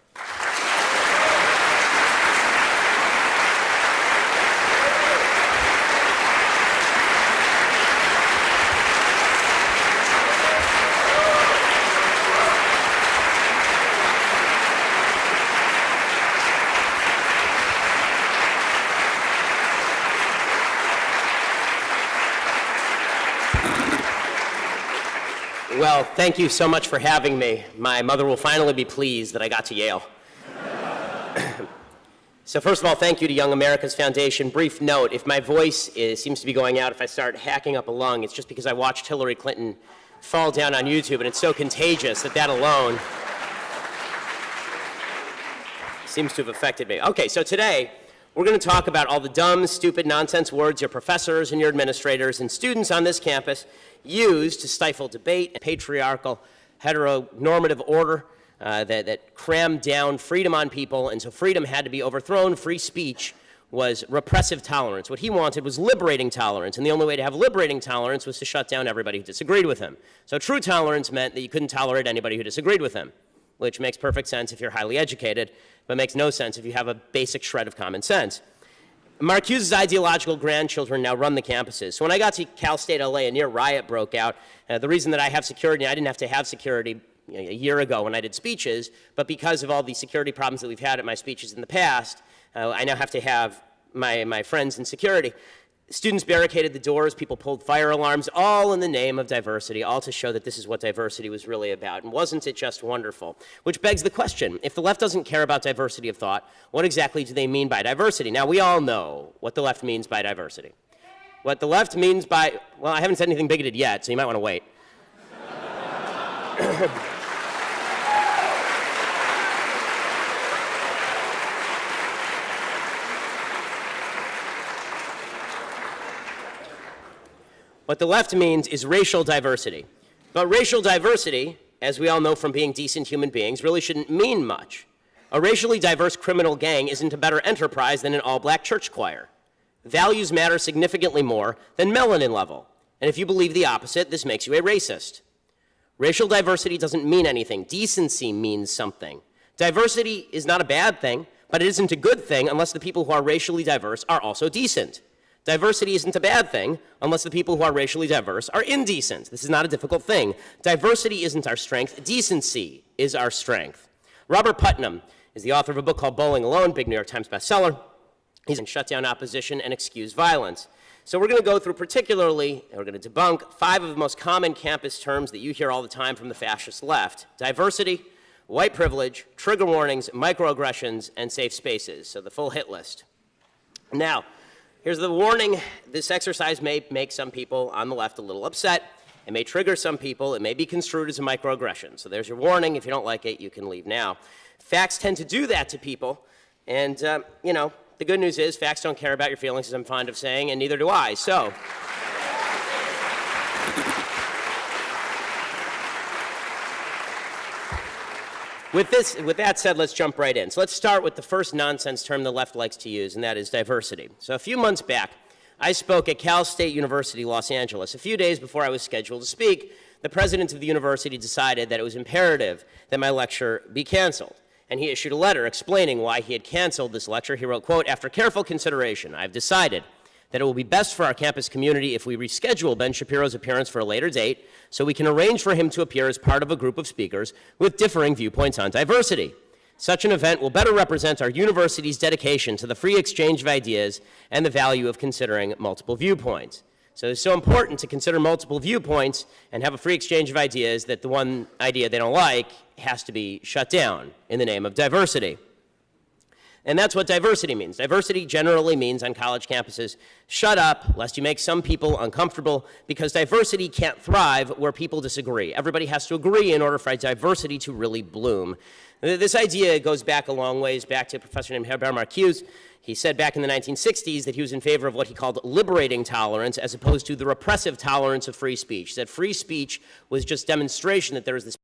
Well, thank you so much for having me. My mother will finally be pleased that I got to Yale. So first of all, thank you to Young America's Foundation. Brief note, if my voice seems to be going out, if I start hacking up a lung, it's just because I watched Hillary Clinton fall down on YouTube, and it's so contagious that alone seems to have affected me. Okay, so today, we're going to talk about all the dumb, stupid, nonsense words your professors and your administrators and students on this campus use to stifle debate and patriarchal, heteronormative order that crammed down freedom on people, and so freedom had to be overthrown. Free speech was repressive tolerance. What he wanted was liberating tolerance, and the only way to have liberating tolerance was to shut down everybody who disagreed with him. So true tolerance meant that you couldn't tolerate anybody who disagreed with him, which makes perfect sense if you're highly educated, but makes no sense if you have a basic shred of common sense. Marcuse's ideological grandchildren now run the campuses. So when I got to Cal State LA, a near riot broke out. The reason that I have security, I didn't have to have security a year ago when I did speeches, but because of all the security problems that we've had at my speeches in the past, I now have to have my friends in security. Students barricaded the doors, people pulled fire alarms, all in the name of diversity, all to show that this is what diversity was really about. And wasn't it just wonderful? Which begs the question, if the left doesn't care about diversity of thought, what exactly do they mean by diversity? Now, we all know what the left means by diversity. What the left means by, well, I haven't said anything bigoted yet, so you might want to wait. What the left means is racial diversity. But racial diversity, as we all know from being decent human beings, really shouldn't mean much. A racially diverse criminal gang isn't a better enterprise than an all-black church choir. Values matter significantly more than melanin level. And if you believe the opposite, this makes you a racist. Racial diversity doesn't mean anything. Decency means something. Diversity is not a bad thing, but it isn't a good thing unless the people who are racially diverse are also decent. Diversity isn't a bad thing unless the people who are racially diverse are indecent. This is not a difficult thing. Diversity isn't our strength. Decency is our strength. Robert Putnam is the author of a book called Bowling Alone, big New York Times bestseller. He's shut down opposition and excuse violence. So we're going to go through particularly, and we're going to debunk 5 of the most common campus terms that you hear all the time from the fascist left: diversity, white privilege, trigger warnings, microaggressions, and safe spaces. So the full hit list. Now, here's the warning. This exercise may make some people on the left a little upset. It may trigger some people. It may be construed as a microaggression. So there's your warning. If you don't like it, you can leave now. Facts tend to do that to people. And, you know, the good news is facts don't care about your feelings, as I'm fond of saying, and neither do I. So with that said, let's jump right in. So let's start with the first nonsense term the left likes to use, and that is diversity. So a few months back, I spoke at Cal State University, Los Angeles. A few days before I was scheduled to speak, the president of the university decided that it was imperative that my lecture be canceled. And he issued a letter explaining why he had canceled this lecture. He wrote, quote, "After careful consideration, I've decided that it will be best for our campus community if we reschedule Ben Shapiro's appearance for a later date so we can arrange for him to appear as part of a group of speakers with differing viewpoints on diversity. Such an event will better represent our university's dedication to the free exchange of ideas and the value of considering multiple viewpoints." So it's so important to consider multiple viewpoints and have a free exchange of ideas that the one idea they don't like has to be shut down in the name of diversity. And that's what diversity means. Diversity generally means on college campuses, shut up lest you make some people uncomfortable, because diversity can't thrive where people disagree. Everybody has to agree in order for diversity to really bloom. This idea goes back a long ways, back to a professor named Herbert Marcuse. He said back in the 1960s that he was in favor of what he called liberating tolerance as opposed to the repressive tolerance of free speech. He said free speech was just demonstration that there is this